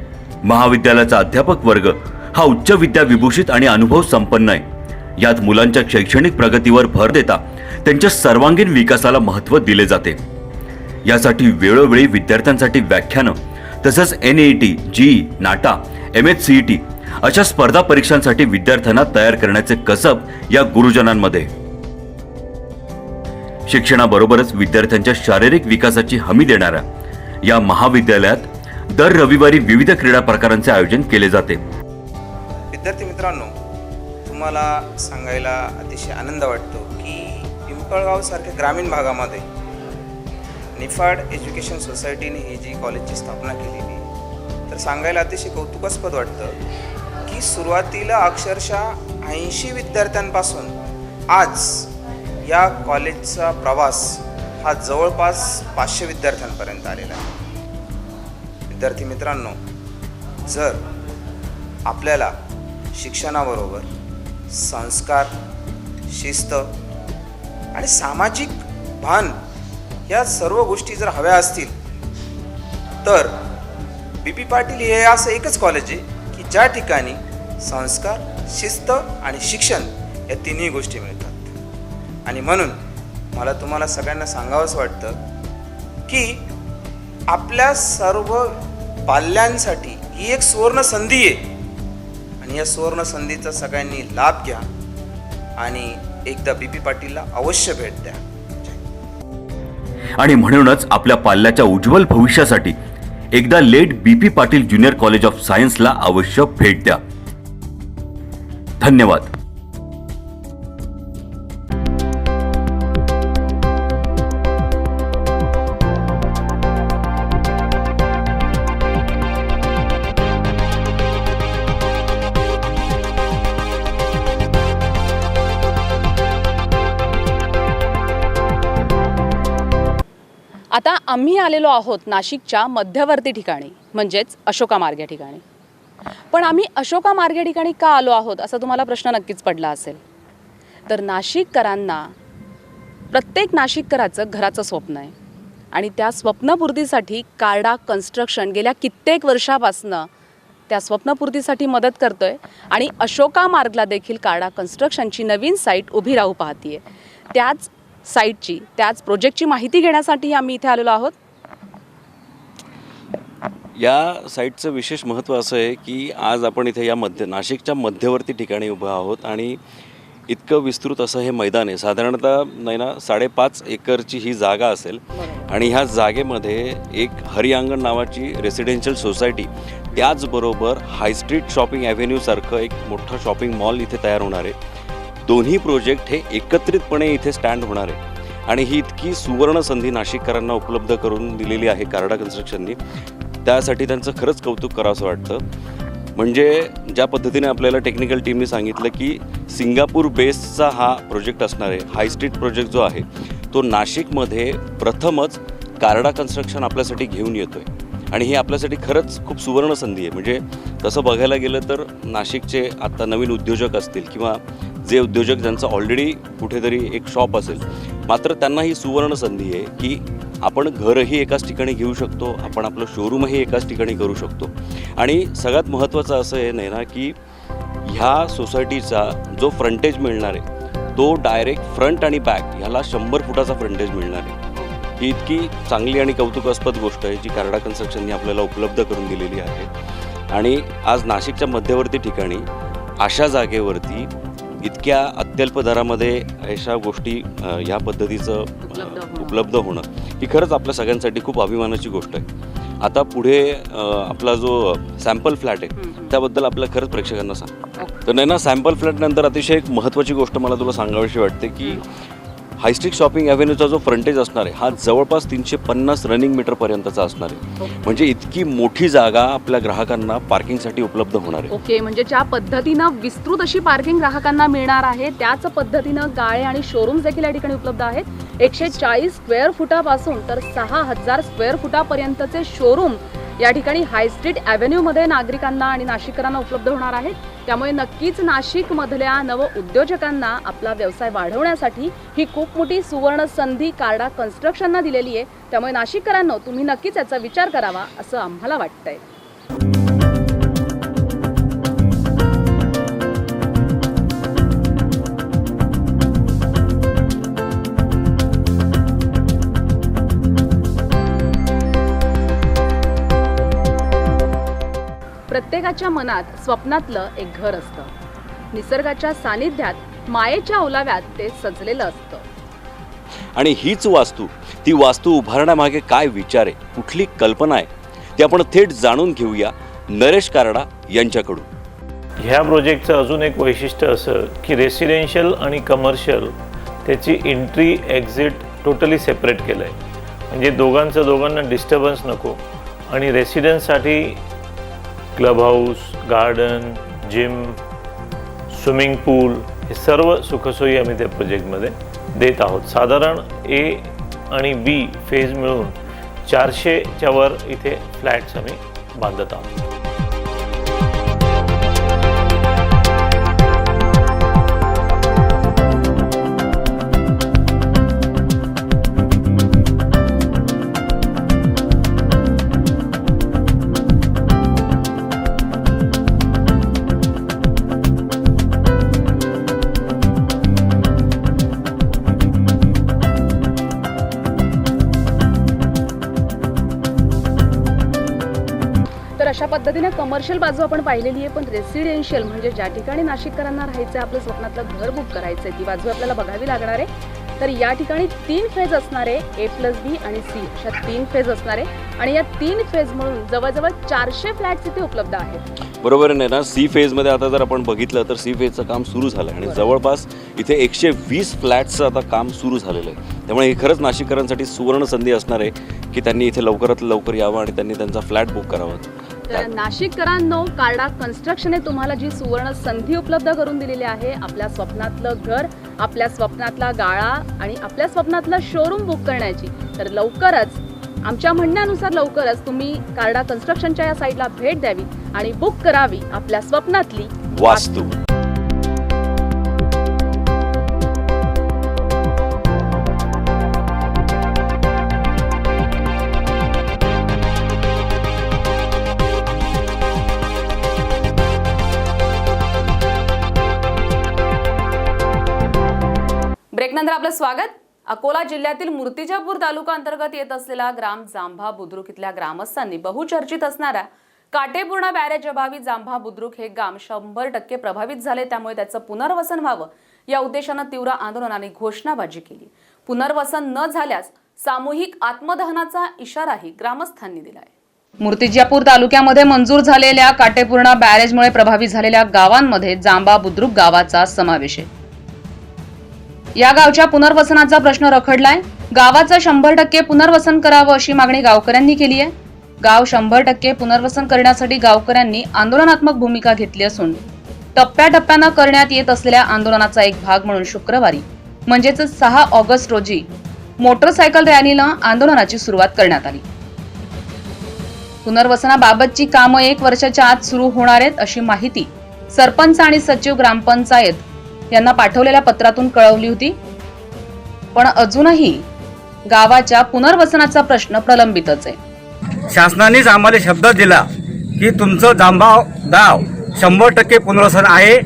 महाविद्यालयाचा अध्यापक वर्ग हा उच्च विद्या विभूषित आणि अनुभव संपन्न आहे. यात मुलांच्या शैक्षणिक प्रगतीवर भर देता त्यांच्या सर्वांगीण विकासाला महत्त्व दिले जाते. यासाठी वेळोवेळी विद्यार्थ्यांसाठी व्याख्यानं तसंच NEET, GE, नाटा, MHCET अशा स्पर्धा परीक्षांसाठी विद्यार्थ्यांना तयार करण्याचे कसब या गुरुजनांमध्ये. शिक्षणाबरोबरच विद्यार्थ्यांच्या शारीरिक विकासाची हमी देणाऱ्या या महाविद्यालयात दर रविवारी विविध क्रीडा प्रकारांचे आयोजन केले जाते. विद्यार्थी मित्रांनो, तुम्हाला सांगायला अतिशय आनंद वाटतो की पिंपळगावसारख्या ग्रामीण भागामध्ये निफाड एज्युकेशन सोसायटीने ही जी कॉलेजची स्थापना केलेली तर सांगायला अतिशय कौतुकास्पद वाटतं की सुरुवातीला अक्षरशः 80 विद्यार्थ्यांपासून आज या कॉलेजचा प्रवास हा जवळपास 500 विद्यार्थ्यांपर्यंत आलेला आहे. विद्यार्थी मित्रांनो, जर आपल्याला शिक्षणाबरोबर संस्कार, शिस्त आणि सामाजिक भान या सर्व गोष्टी जर हव्या असतील तर BP पाटील हे असं एकच कॉलेज आहे की ज्या ठिकाणी संस्कार, शिस्त आणि शिक्षण या तिन्ही गोष्टी मिळतात. आणि म्हणून मला तुम्हाला सगळ्यांना सांगावंसं वाटतं की आपल्या सर्व पाल्यांसाठी ही एक सुवर्ण संधी आहे आणि या सुवर्ण संधीचा सगळ्यांनी लाभ घ्या आणि एकदा BP पाटीलला अवश्य भेट द्या. आणि म्हणूनच आपल्या पाल्याच्या उज्ज्वल भविष्यासाठी एकदा late BP Patil junior college of सायन्सला अवश्य भेट द्या. धन्यवाद. आम्ही आलेलो आहोत नाशिकच्या मध्यवर्ती ठिकाणी, म्हणजेच अशोका मार्ग या ठिकाणी. पण आम्ही अशोका मार्ग या ठिकाणी का आलो आहोत असा तुम्हाला प्रश्न नक्कीच पडला असेल. तर नाशिककरांना, प्रत्येक नाशिककराचं घराचं स्वप्न आहे आणि त्या स्वप्नपूर्तीसाठी कार्डा कन्स्ट्रक्शन गेल्या कित्येक वर्षापासनं त्या स्वप्नपूर्तीसाठी मदत करतोय आणि अशोका मार्गला देखील कार्डा कन्स्ट्रक्शनची नवीन साईट उभी राहू पाहतीये. त्याच साईटची, त्याच प्रोजेक्टची माहिती घेण्यासाठी आम्ही इथे आलेलो आहोत. या साईटचं विशेष महत्त्व असं आहे की आज आपण इथे या नाशिकच्या मध्यवर्ती ठिकाणी उभं आहोत आणि इतकं विस्तृत असं हे मैदान आहे. साधारणतः नाही ना 5.5 एकरची ही जागा असेल आणि ह्या जागेमध्ये एक हरियांगण नावाची रेसिडेन्शियल सोसायटी, त्याचबरोबर हायस्ट्रीट शॉपिंग ॲव्हेन्यूसारखं एक मोठं शॉपिंग मॉल इथे तयार होणार आहे. दोन्ही प्रोजेक्ट हे एकत्रितपणे इथे स्टँड होणार आहे आणि ही इतकी सुवर्ण संधी नाशिककरांना उपलब्ध करून दिलेली आहे कार्डा कन्स्ट्रक्शननी. त्यासाठी त्यांचं खरंच कौतुक करावंसं वाटतं. म्हणजे ज्या पद्धतीने आपल्याला टेक्निकल टीमने सांगितलं की सिंगापूर बेसचा हा प्रोजेक्ट असणार आहे, हाय स्ट्रीट प्रोजेक्ट जो आहे तो नाशिकमध्ये प्रथमच कार्डा कन्स्ट्रक्शन आपल्यासाठी घेऊन येतो आहे आणि ही आपल्यासाठी खरंच खूप सुवर्ण संधी आहे. म्हणजे तसं बघायला गेलं तर नाशिकचे आत्ता नवीन उद्योजक असतील किंवा जे उद्योजक ज्यांचं ऑलरेडी कुठेतरी एक शॉप असेल, मात्र त्यांना ही सुवर्ण संधी आहे की आपण घरही एकाच ठिकाणी घेऊ शकतो, आपण आपलं शोरूमही एकाच ठिकाणी करू शकतो. आणि सगळ्यात महत्त्वाचं असं आहे नाही ना की ह्या सोसायटीचा जो फ्रंटेज मिळणार आहे तो डायरेक्ट फ्रंट आणि बॅक ह्याला 100 फुटाचा फ्रंटेज मिळणार आहे. ही इतकी चांगली आणि कौतुकास्पद गोष्ट आहे जी कार्डा कन्स्ट्रक्शनने आपल्याला उपलब्ध करून दिलेली आहे. आणि आज नाशिकच्या मध्यवर्ती ठिकाणी अशा जागेवरती इतक्या अत्यल्प दरामध्ये अशा गोष्टी ह्या पद्धतीचं उपलब्ध होणं ही खरंच आपल्या सगळ्यांसाठी खूप अभिमानाची गोष्ट आहे. आता पुढे आपला जो सॅम्पल फ्लॅट आहे त्याबद्दल आपल्या खरंच प्रेक्षकांना सांग. तर नाही ना, सॅम्पल फ्लॅटनंतर अतिशय एक महत्त्वाची गोष्ट मला तुला सांगावीशी वाटते की हायस्ट्रीट शॉपिंग ॲव्हेन्यूचा जो फ्रंटेज असणार आहे हा जवळपास 350 रनिंग मीटरपर्यंतचा असणार आहे. म्हणजे इतकी मोठी जागा आपल्या ग्राहकांना पार्किंगसाठी उपलब्ध होणार आहे. ओके, म्हणजे ज्या पद्धतीनं विस्तृत अशी पार्किंग ग्राहकांना मिळणार आहे त्याच पद्धतीनं गाळे आणि शोरूम्स देखील या ठिकाणी उपलब्ध आहेत. 140 स्क्वेअर फुटापासून तर 6000 स्क्वेअर फुटापर्यंतचे शोरूम या ठिकाणी हाय स्ट्रीट ॲव्हेन्यूमध्ये नागरिकांना आणि नाशिककरांना उपलब्ध होणार आहेत. त्यामुळे नक्कीच नाशिकमधल्या नव उद्योजकांना आपला व्यवसाय वाढवण्यासाठी ही खूप मोठी सुवर्ण संधी कार्डा कन्स्ट्रक्शननं दिलेली आहे. त्यामुळे नाशिककरांनो, तुम्ही नक्कीच याचा विचार करावा असं आम्हाला वाटतंय. प्रत्येकाच्या मनात स्वप्नातलं एक घर असतं. निसर्गाच्या सानिध्यात मायेच्या ओलाव्यात ते सजलेलं असतं. आणि हीच वास्तू, ती वास्तू उभारण्यामागे काय विचार आहे, कुठली कल्पना आहे, ते आपण थेट जाणून घेऊया नरेश कार्डा यांच्याकडून. ह्या प्रोजेक्टचं अजून एक वैशिष्ट्य असं की रेसिडेन्शियल आणि कमर्शियल त्याची एंट्री एक्झिट टोटली सेपरेट केलं आहे. म्हणजे दोघांना डिस्टर्बन्स नको आणि रेसिडेन्ससाठी club house, garden, gym, swimming pool हे सर्व सुखसोयी आम्ही त्या प्रोजेक्टमध्ये देत आहोत. साधारण ए आणि बी फेज मिळून 400च्या वर इथे फ्लॅट्स आम्ही बांधत आहोत. अशा पद्धतीने कमर्शियल बाजू आपण पाहिलेली आहे, पण रेसिडेन्शियल म्हणजे ज्या ठिकाणी नाशिककरांना राहायचं आहे, आपलं स्वप्नातलं घर बुक करायचं आहे, ती बाजू आपल्याला बघावी लागणार आहे. तर या ठिकाणी 3 फेज असणार आहे, A+B आणि C अशा 3 फेज असणार आहे आणि या 3 फेज म्हणून जवळजवळ 400 फ्लॅट्स इथे उपलब्ध आहेत. बरोबर आहे ना. सी फेजमध्ये आता जर आपण बघितलं तर सी फेजचं काम सुरू झालं आहे आणि जवळपास इथे 120 फ्लॅट्सचं आता काम सुरू झालेलं आहे. त्यामुळे ही खरंच नाशिककरांसाठी सुवर्ण संधी असणार आहे की त्यांनी इथे लवकरात लवकर यावं आणि त्यांनी त्यांचा फ्लॅट बुक करावा. तर नाशिककरांनो, कार्डा कन्स्ट्रक्शनने तुम्हाला जी सुवर्ण संधी उपलब्ध करून दिलेली आहे, आपल्या स्वप्नातलं घर, आपल्या स्वप्नातला गाळा आणि आपल्या स्वप्नातलं शोरूम बुक करण्याची, तर लवकरच आमच्या म्हणण्यानुसार लवकरच तुम्ही कारडा कन्स्ट्रक्शनच्या या साईटला भेट द्यावी आणि बुक करावी आपल्या स्वप्नातली वास्तू. ब्रेकनंतर आपलं स्वागत. अकोला जिल्ह्यातील मूर्तिजापूर तालुका अंतर्गत येत असलेला ग्राम जांभा बुद्रुक इथल्या ग्रामस्थांनी बहुचर्चित असणाऱ्या काटेपूर्णा बॅरेज अभावी जांभा बुद्रुक हे गाव 100% प्रभावित झाले. त्यामुळे त्याचं पुनर्वसन व्हावं या उद्देशानं तीव्र आंदोलनाने घोषणाबाजी केली. पुनर्वसन न झाल्यास सामूहिक आत्मदहनाचा इशाराही ग्रामस्थांनी दिलाय. मूर्तिजापूर तालुक्यामध्ये मंजूर झालेल्या काटेपूर्णा बॅरेजमुळे प्रभावित झालेल्या गावांमध्ये जांभा बुद्रुक गावाचा समावेश आहे. या गावच्या पुनर्वसनाचा प्रश्न रखडलाय. गावाचं 100% पुनर्वसन करावं अशी मागणी गावकऱ्यांनी केली आहे. गाव 100% पुनर्वसन करण्यासाठी गावकऱ्यांनी आंदोलनात्मक भूमिका घेतली असून टप्प्याटप्प्यानं करण्यात येत असलेल्या आंदोलनाचा एक भाग म्हणून शुक्रवारी म्हणजेच 6 ऑगस्ट रोजी मोटरसायकल रॅलीनं आंदोलनाची सुरुवात करण्यात आली. पुनर्वसनाबाबतची कामं 1 वर्षाच्या आत सुरू होणार आहेत अशी माहिती सरपंच आणि सचिव ग्रामपंचायत यांना पाठवलेल्या पत्रातून कळवली होती. पण अजूनही गावाच्या पुनर्वसनाचा प्रश्न प्रलंबितच आहे. शासनानेच आम्हाला शब्द दिला की तुमचं जांभा गाव 100% पुनर्वसन आहे,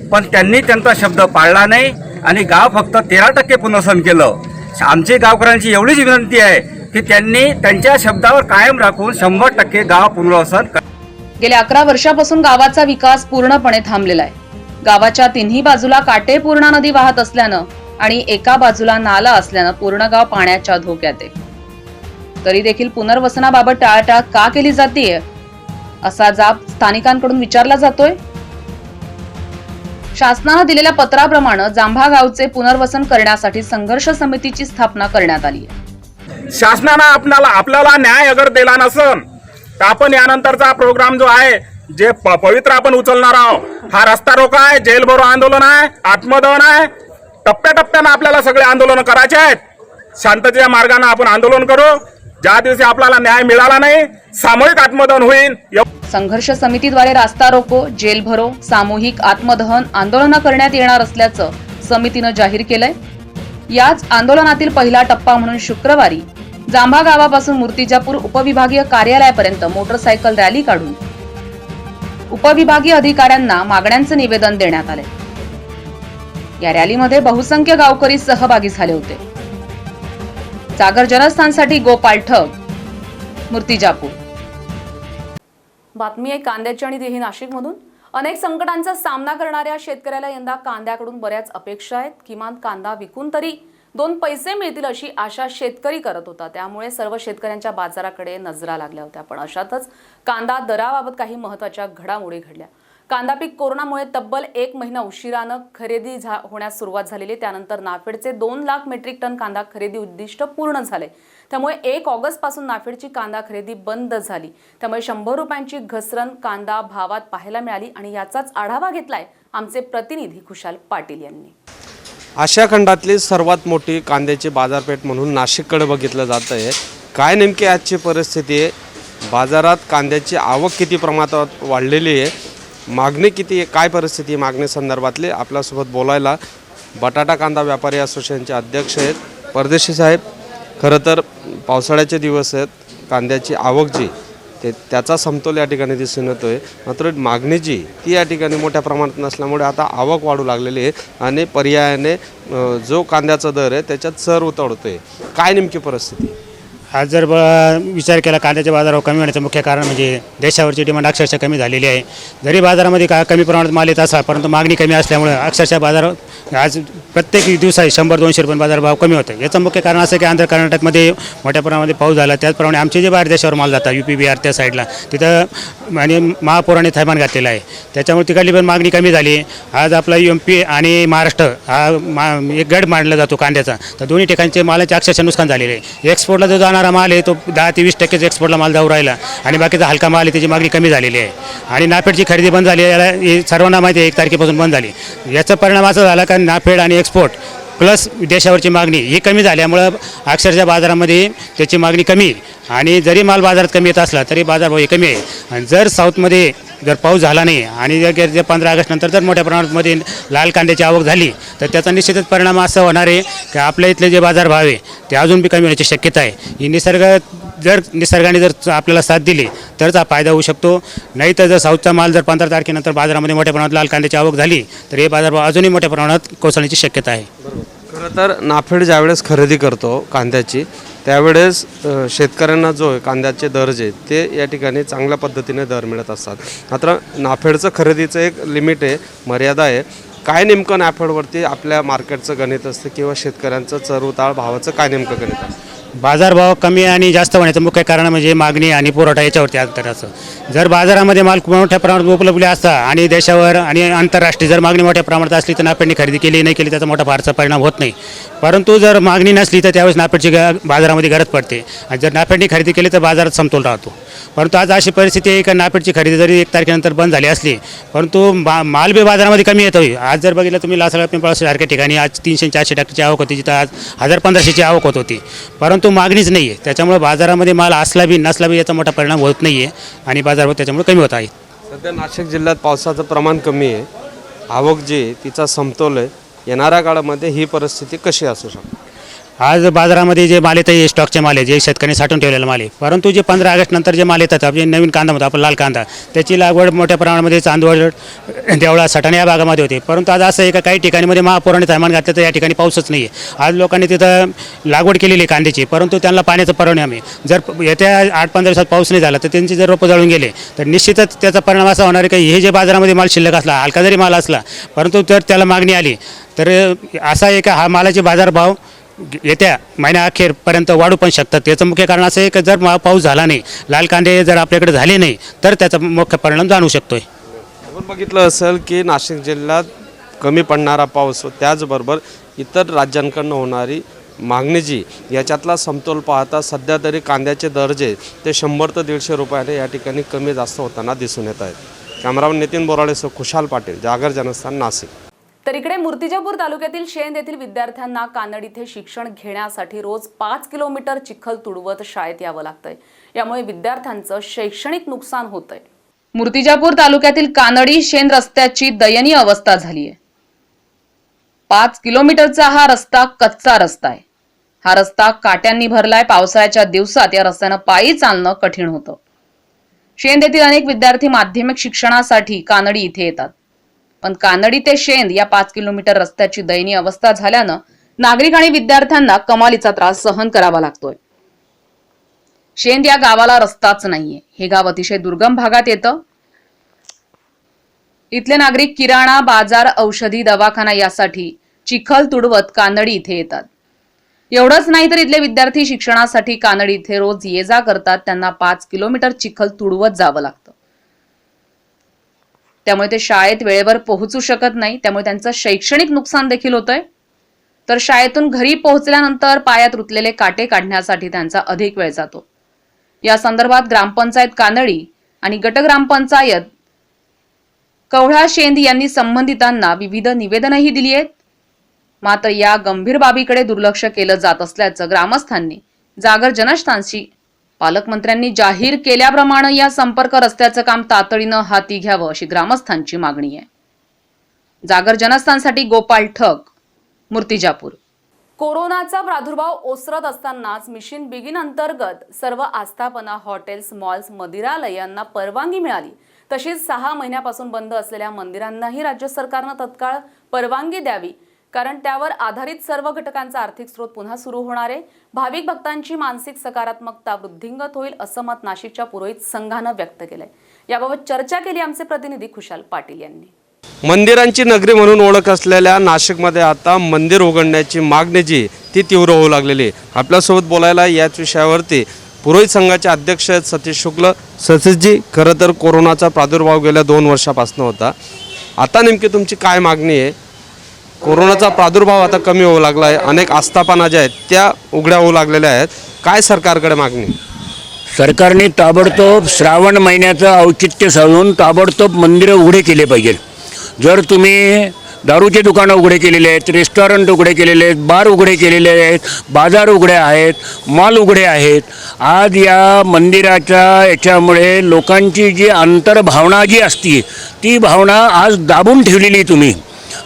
पण त्यांनी त्यांचा शब्द पाळला नाही आणि गाव फक्त 13% पुनर्वसन केलं. आमची गावकऱ्यांची एवढीच विनंती आहे की त्यांनी त्यांच्या शब्दावर कायम राखून 100% गाव पुनर्वसन गेल्या 11 वर्षापासून गावाचा विकास पूर्णपणे थांबलेला आहे. गावाच्या तिन्ही बाजूला काटेपूर्णा नदी वाहत असल्यानं आणि एका बाजूला नाला असल्यानं पूर्ण गाव पाण्याच्या धोक्यात आहे. तरी देखील पुनर्वसनाबाबत टाळाटाळ का केली जातेय असा जाब स्थानिकांकडून विचारला जातोय. शासनानं दिलेल्या पत्राप्रमाणे जांभा गावचे पुनर्वसन करण्यासाठी संघर्ष समितीची स्थापना करण्यात आली आहे. शासनानं आपल्याला न्याय अगर दिला नसन तर आपण यानंतरचा प्रोग्राम जो आहे जे पवित्र आपण उचलणार आहोत, हा रस्ता रोका आहे, जेल भरो आंदोलन आहे, आत्मदहन आहे. टप्प्याटप्प्यानं आपल्याला सगळे आंदोलन करायचे आहेत. शांततेच्या मार्गाने आपण आंदोलन करू. ज्या दिवशी आपल्याला न्याय मिळाला नाही सामूहिक आत्मदहन होईल. संघर्ष समितीद्वारे रास्ता रोको, जेल भरो, सामूहिक आत्मदहन आंदोलन करण्यात येणार असल्याचं समितीनं जाहीर केलंय. याच आंदोलनातील पहिला टप्पा म्हणून शुक्रवारी जांभा गावापासून मूर्तिजापूर उपविभागीय कार्यालयापर्यंत मोटरसायकल रॅली काढून उपविभागीय अधिकाऱ्यांना मागण्यांचं निवेदन देण्यात आले. या रॅलीमध्ये बहुसंख्य गावकरी सहभागी झाले होते. जागर जनस्थानसाठी गोपाल ठग, मूर्तिजापूर. बातमी आहे कांद्याची आणि तेही नाशिकमधून. अनेक संकटांचा सामना करणाऱ्या शेतकऱ्याला यंदा कांद्याकडून बऱ्याच अपेक्षा आहेत. किमान कांदा विकून तरी 2 पैसे मिळतील अशी आशा शेतकरी करत होता. त्यामुळे सर्व शेतकऱ्यांच्या बाजाराकडे नजरा लागल्या होत्या. पण अशातच कांदा दराबाबत काही महत्त्वाच्या घडामोडी घडल्या. कांदा पीक कोरोनामुळे तब्बल 1 महिना उशिरानं खरेदी होण्यास सुरुवात झालेली. त्यानंतर नाफेडचे 2 लाख मेट्रिक टन कांदा खरेदी उद्दिष्ट पूर्ण झाले. त्यामुळे 1 ऑगस्ट पासून नाफेडची कांदा खरेदी बंद झाली. त्यामुळे 100 रुपयांची घसरण कांदा भावात पाहायला मिळाली आणि याचाच आढावा घेतलाय आमचे प्रतिनिधी खुशाल पाटील यांनी. आशिया खंडातली सर्वात मोठी कांद्याची बाजारपेठ म्हणून नाशिककडे बघितलं जात आहे. काय नेमकी आजची परिस्थिती आहे, बाजारात कांद्याची आवक किती प्रमाणात वाढलेली आहे, मागणी किती आहे, काय परिस्थिती आहे, मागणी संदर्भातले आपल्यासोबत बोलायला बटाटा कांदा व्यापारी असोसिएशनचे अध्यक्ष आहेत परदेशी साहेब. खरं तर पावसाळ्याचे दिवस आहेत, कांद्याची आवक जी त्याचा समतोल या ठिकाणी दिसून येतो आहे. मात्र मागणी जी ती या ठिकाणी मोठ्या प्रमाणात नसल्यामुळे आता आवक वाढू लागलेली आहे आणि पर्यायाने जो कांद्याचा दर आहे त्याच्यात चर उतरतो आहे. काय नेमकी परिस्थिती? आज जर विचार केला कांद्याच्या बाजारावर कमी होण्याचं मुख्य कारण म्हणजे देशावरची डिमांड अक्षरशः कमी झालेली आहे. जरी बाजारामध्ये कमी प्रमाणात माल येत असा परंतु मागणी कमी असल्यामुळे अक्षरशः बाजार आज प्रत्येक दिवसाही 100-200 रुपये बाजारभाव कमी होते. याचं मुख्य कारण असं की आंध्र कर्नाटकमध्ये मोठ्या प्रमाणामध्ये पाऊस झाला. त्याचप्रमाणे आमचे जे बाहेर देशावर माल जातात UP बिहार त्या साईडला तिथं आणि महापुराने थैमान घातलेलं आहे. त्याच्यामुळे तिकडली पण मागणी कमी झाली. आज आपला MP आणि महाराष्ट्र हा एक गड मांडला जातो कांद्याचा, तर दोन्ही ठिकाणचे मालाचे अक्षरशः नुकसान झालेले आहे. एक्सपोर्टला जो जाणारा माल आहे तो 10 ते 20% एक्सपोर्टला माल जाऊ राहिला आणि बाकीचा हलका माल आहे त्याची मागणी कमी झालेली आहे. आणि नाफेडची खरेदी बंद झाली, याला सर्वांना माहिती आहे 1 तारखेपासून बंद झाली. याचा परिणाम असा झाला का नाफेड आणि एक्सपोर्ट प्लस देशावरची मागणी ही कमी झाल्यामुळं अक्षरशः बाजारामध्ये त्याची मागणी कमी आणि जरी माल बाजारात कमी येत असला तरी बाजारभाव हे कमी आहे. आणि जर साऊथमध्ये जर पाऊस झाला नाही आणि जर 15 ऑगस्ट नंतर जर मोठ्या प्रमाणामध्ये लाल कांद्याची आवक झाली तर त्याचा निश्चितच परिणाम असा होणार आहे की आपल्या इथले जे बाजारभाव आहे ते अजून बी कमी होण्याची शक्यता आहे. ही निसर्गाने जर आपल्याला साथ दिली तरच हा फायदा होऊ शकतो. नाही तर जर साऊथचा माल जर 15 तारखेनंतर बाजारामध्ये मोठ्या प्रमाणात लाल कांद्याची आवक झाली तर हे बाजारभाव अजूनही मोठ्या प्रमाणात कोसळण्याची शक्यता आहे. खरं तर नाफेड ज्यावेळेस खरेदी करतो कांद्याची त्यावेळेस शेतकऱ्यांना जो कांद्याचे दर जे ते या ठिकाणी चांगल्या पद्धतीने दर मिळत असतात. मात्र नाफेडचं खरेदीचं एक लिमिट आहे, मर्यादा आहे. काय नेमकं नाफेडवरती आपल्या मार्केटचं गणित असतं किंवा शेतकऱ्यांचं चढउतार भावाचं काय नेमकं गणित असतं? बाजारभाव कमी आणि जास्त होण्याचं मुख्य कारण म्हणजे मागणी आणि पुरवठा याच्यावरती अंतराचं. जर बाजारामध्ये माल मोठ्या प्रमाणात उपलब्ध असता आणि देशावर आणि आंतरराष्ट्रीय जर मागणी मोठ्या प्रमाणात असली तर नाफेडने खरेदी केली नाही केली त्याचा मोठा फारसा परिणाम होत नाही. परंतु जर मागणी नसली तर त्यावेळेस नाफेडची बाजारामध्ये गरज पडते आणि जर नाफेडने खरेदी केली तर बाजारात समतोल राहतो. परंतु आज अशी परिस्थिती आहे की नाफेडची खरेदी जरी 1 तारखेनंतर बंद झाली असली परंतु माल बी बाजारामध्ये कमी येतो. आज जर बघितलं तुम्ही लासलगाव पिंपळगावसारख्या ठिकाणी आज 300-400 ट्रॅक्टरची आवक होती जिथं आज 1000-1500ची आवक होत होती. परंतु मागणीच नाही आहे त्याच्यामुळे बाजारामध्ये माल असला बी नसला बी याचा मोठा परिणाम होत नाही आहे आणि बाजारभाव त्याच्यामुळे कमी होत आहे. सध्या नाशिक जिल्ह्यात पावसाचं प्रमाण कमी आहे, आवक जी आहे तिचा समतोल आहे. येणाऱ्या काळामध्ये ही परिस्थिती कशी असू शकते? आज बाजारामध्ये जे माल येतं स्टॉकचे माल आहे जे शेतकऱ्यांनी साठवून ठेवलेला माल आहे. परंतु जे 15 ऑगस्ट नंतर जे माल येतात आपले नवीन कांदा म्हणतो आपण लाल कांदा त्याची लागवड मोठ्या प्रमाणामध्ये चांदवड देवळा सटाणा या भागामध्ये होते. परंतु आज असं आहे का काही ठिकाणीमध्ये महापुराने थैमान घातलं तर या ठिकाणी पाऊसच नाही आहे. आज लोकांनी तिथं लागवड केलेली आहे कांद्याची परंतु त्यांना पाण्याचा परिणाम आहे. जर येत्या 8-15 दिवसात पाऊस नाही झाला तर त्यांची जर रोपं जळून गेले तर निश्चितच त्याचा परिणाम असा होणार आहे की हे जे बाजारामध्ये माल शिल्लक असला हलका जरी माल असला परंतु जर त्याला मागणी आली तर असा आहे का हा मालाचे बाजारभाव येत्या महिन्याअखेरपर्यंत वाढू पण शकतात. याचं मुख्य कारण असं आहे की जर पाऊस झाला नाही लाल कांदे जर आपल्याकडे झाले नाही तर त्याचा मुख्य परिणाम जाणू शकतोय. आपण बघितलं असेल की नाशिक जिल्ह्यात कमी पडणारा पाऊस व त्याचबरोबर इतर राज्यांकडून होणारी मागणी जी याच्यातला समतोल पाहता सध्या तरी कांद्याचे दर जे ते 100 ते 150 रुपयाने या ठिकाणी कमी जास्त होताना दिसून येत आहेत. कॅमेरामन नितीन बोराळेसह खुशाल पाटील, जागर जनस्थान, नाशिक. तर इकडे मूर्तिजापूर तालुक्यातील शेंद येथील विद्यार्थ्यांना कानड इथे शिक्षण घेण्यासाठी रोज 5 किलोमीटर चिखल तुडवत शाळेत यावं लागतंय. यामुळे विद्यार्थ्यांचं शैक्षणिक नुकसान होतंय. मूर्तिजापूर तालुक्यातील कानडी शेंद रस्त्याची दयनीय अवस्था झाली आहे. 5 किलोमीटरचा हा रस्ता कच्चा रस्ता आहे. हा रस्ता काट्यांनी भरलाय. पावसाळ्याच्या दिवसात या रस्त्यानं पायी चालणं कठीण होतं. शेंद येथील अनेक विद्यार्थी माध्यमिक शिक्षणासाठी कानडी इथे येतात. पण कानडी ते शेंद या 5 किलोमीटर रस्त्याची दयनीय अवस्था झाल्यानं नागरिक आणि विद्यार्थ्यांना कमालीचा त्रास सहन करावा लागतोय. शेंद या गावाला रस्ताच नाहीये. हे गाव अतिशय दुर्गम भागात येतं. इथले नागरिक किराणा बाजार, औषधी, दवाखाना यासाठी चिखल तुडवत कानडी इथे येतात. एवढंच नाही तर इथले विद्यार्थी शिक्षणासाठी कानडी इथे रोज ये जा करतात. त्यांना 5 किलोमीटर चिखल तुडवत जावं लागतं. त्यामुळे ते शाळेत वेळेवर पोहोचू शकत नाही. त्यामुळे त्यांचं शैक्षणिक नुकसान देखील होतंय. तर शाळेतून घरी पोहोचल्यानंतर पायात रुतलेले काटे काढण्यासाठी त्यांचा अधिक वेळ जातो. या संदर्भात ग्रामपंचायत कानडी आणि गटग्रामपंचायत कवळा शेंद यांनी संबंधितांना विविध निवेदनही दिली आहेत. मात्र या गंभीर बाबीकडे दुर्लक्ष केलं जात असल्याचं ग्रामस्थांनी जागर जनस्थानशी पालकमंत्र्यांनी जाहीर केल्याप्रमाणे या संपर्क रस्त्याचं काम तातडीनं हाती घ्यावं अशी ग्रामस्थांची मागणी आहे. जागर जनस्थानसाठी गोपाल ठक, मूर्तिजापूर. कोरोनाचा प्रादुर्भाव ओसरत असतानाच मिशन बिगिन अंतर्गत सर्व आस्थापना, हॉटेल्स, मॉल्स, मंदिरालयांना परवानगी मिळाली. तशीच 6 महिन्यापासून बंद असलेल्या मंदिरांनाही राज्य सरकारनं तत्काळ परवानगी द्यावी. कारण त्यावर आधारित सर्व घटकांचा आर्थिक स्रोत पुन्हा सुरू होणार आहे. भाविक भक्तांची मानसिक सकारात्मकता वृद्धिंगत होईल असं मत नाशिकच्या पुरोहित संघानं व्यक्त केलंय. याबाबत चर्चा केली आमचे प्रतिनिधी खुशाल पाटील यांनी. मंदिरांची नगरी म्हणून ओळख असलेल्या नाशिकमध्ये आता मंदिर उघडण्याची मागणी जी ती तीव्र होऊ लागलेली आहे. आपल्यासोबत बोलायला याच विषयावरती पुरोहित संघाचे अध्यक्ष आहेत सतीश शुक्ल. सतीशजी, खरं तर कोरोनाचा प्रादुर्भाव गेल्या 2 वर्षापासून होता. आता नेमकी तुमची काय मागणी आहे? कोरोनाचा प्रादुर्भाव आता कमी होऊ लागला आहे, अनेक आस्थापना ज्या आहेत त्या उघड्या होऊ लागलेल्या आहेत. काय सरकारकडे मागणी? सरकारने ताबडतोब श्रावण महिन्याचं औचित्य साधून ताबडतोब मंदिरं उघडे केले पाहिजे. जर तुम्ही दारूचे दुकानं उघडे केलेले आहेत, रेस्टॉरंट उघडे केलेले आहेत, बार उघडे केलेले आहेत, बाजार उघडे आहेत, मॉल उघडे आहेत. आज या मंदिराच्या याच्यामुळे लोकांची जी अंतर्भावना जी असते ती भावना आज दाबून ठेवलेली तुम्ही.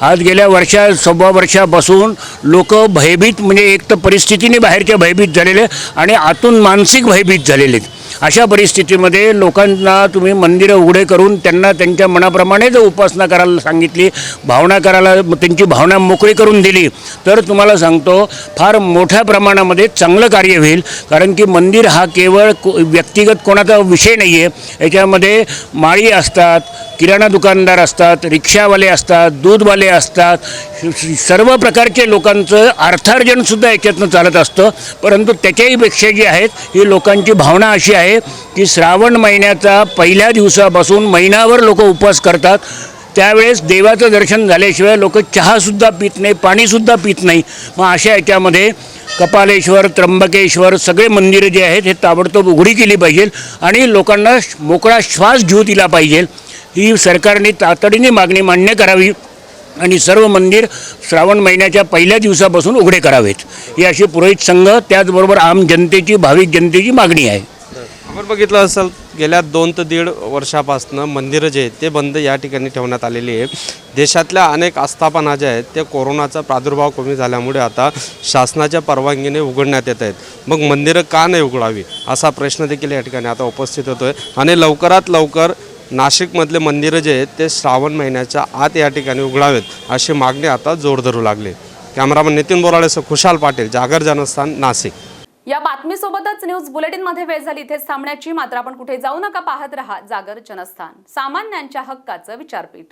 आज गेल्या सव्वा वर्षापासून लोक भयभीत, म्हणजे एक तर परिस्थितीने बाहेरच्या भयभीत झालेले आणि आतून मानसिक भयभीत झालेले आहेत. अशा परिस्थितीमध्ये लोकांना तुम्ही मंदिरं उघडे करून त्यांना त्यांच्या मनाप्रमाणे जर उपासना करायला सांगितली, भावना करायला त्यांची भावना मोकळी करून दिली तर तुम्हाला सांगतो फार मोठ्या प्रमाणामध्ये चांगलं कार्य होईल. कारण की मंदिर हा केवळ व्यक्तिगत कोणाचा विषय नाही आहे. याच्यामध्ये माळी असतात, किराणा दुकानदार असतात, रिक्षावाले असतात, दूधवाले असतात, सर्व प्रकारचे लोकांचं अर्थार्जनसुद्धा याच्यातनं चालत असतं. परंतु त्याच्याही पेक्षा जी आहेत ही लोकांची भावना अशी आहे की श्रावण महिन्याचा पहिल्या दिवसापासून महिनाभर लोक उपवास करतात. त्यावेळेस देवाचं दर्शन झाल्याशिवाय लोक चहासुद्धा पित नाही, पाणीसुद्धा पित नाही. मग अशा याच्यामध्ये कपालेश्वर, त्र्यंबकेश्वर सगळे मंदिरं जे आहेत हे ताबडतोब उघडी केली पाहिजे आणि लोकांना मोकळा श्वास घेऊ दिला पाहिजे. ही सरकारने तातडीने मागणी मान्य करावी आणि सर्व मंदिर श्रावण महिन्याच्या पहिल्या दिवसापासून उघडे करावेत. ही अशी पुरोहित संघ त्याचबरोबर आम जनतेची, भाविक जनतेची मागणी आहे. आपण बघितलं असेल गेल्या 2 ते 1.5 वर्षापासून मंदिरं जे आहेत ते बंद या ठिकाणी ठेवण्यात आलेली आहे. देशातल्या अनेक आस्थापना ज्या आहेत ते कोरोनाचा प्रादुर्भाव कमी झाल्यामुळे आता शासनाच्या परवानगीने उघडण्यात येत आहेत. मग मंदिरं का नाही उघडावी असा प्रश्न देखील या ठिकाणी आता उपस्थित होतो आहे. आणि लवकरात लवकर नाशिकमधले मंदिरं जे आहेत ते श्रावण महिन्याच्या आत या ठिकाणी उघडावेत अशी मागणी आता जोर धरू लागली. कॅमेरामन नितीन बोराळेसह खुशाल पाटील, जागर जनस्थान, नाशिक. या बातमीसोबतच न्यूज बुलेटिनमध्ये वेळ झाली इथेच थांबण्याची. मात्र आपण कुठे जाऊ नका, पाहत रहा जागर जनस्थान, सामान्यांच्या हक्काचं विचारपीठ.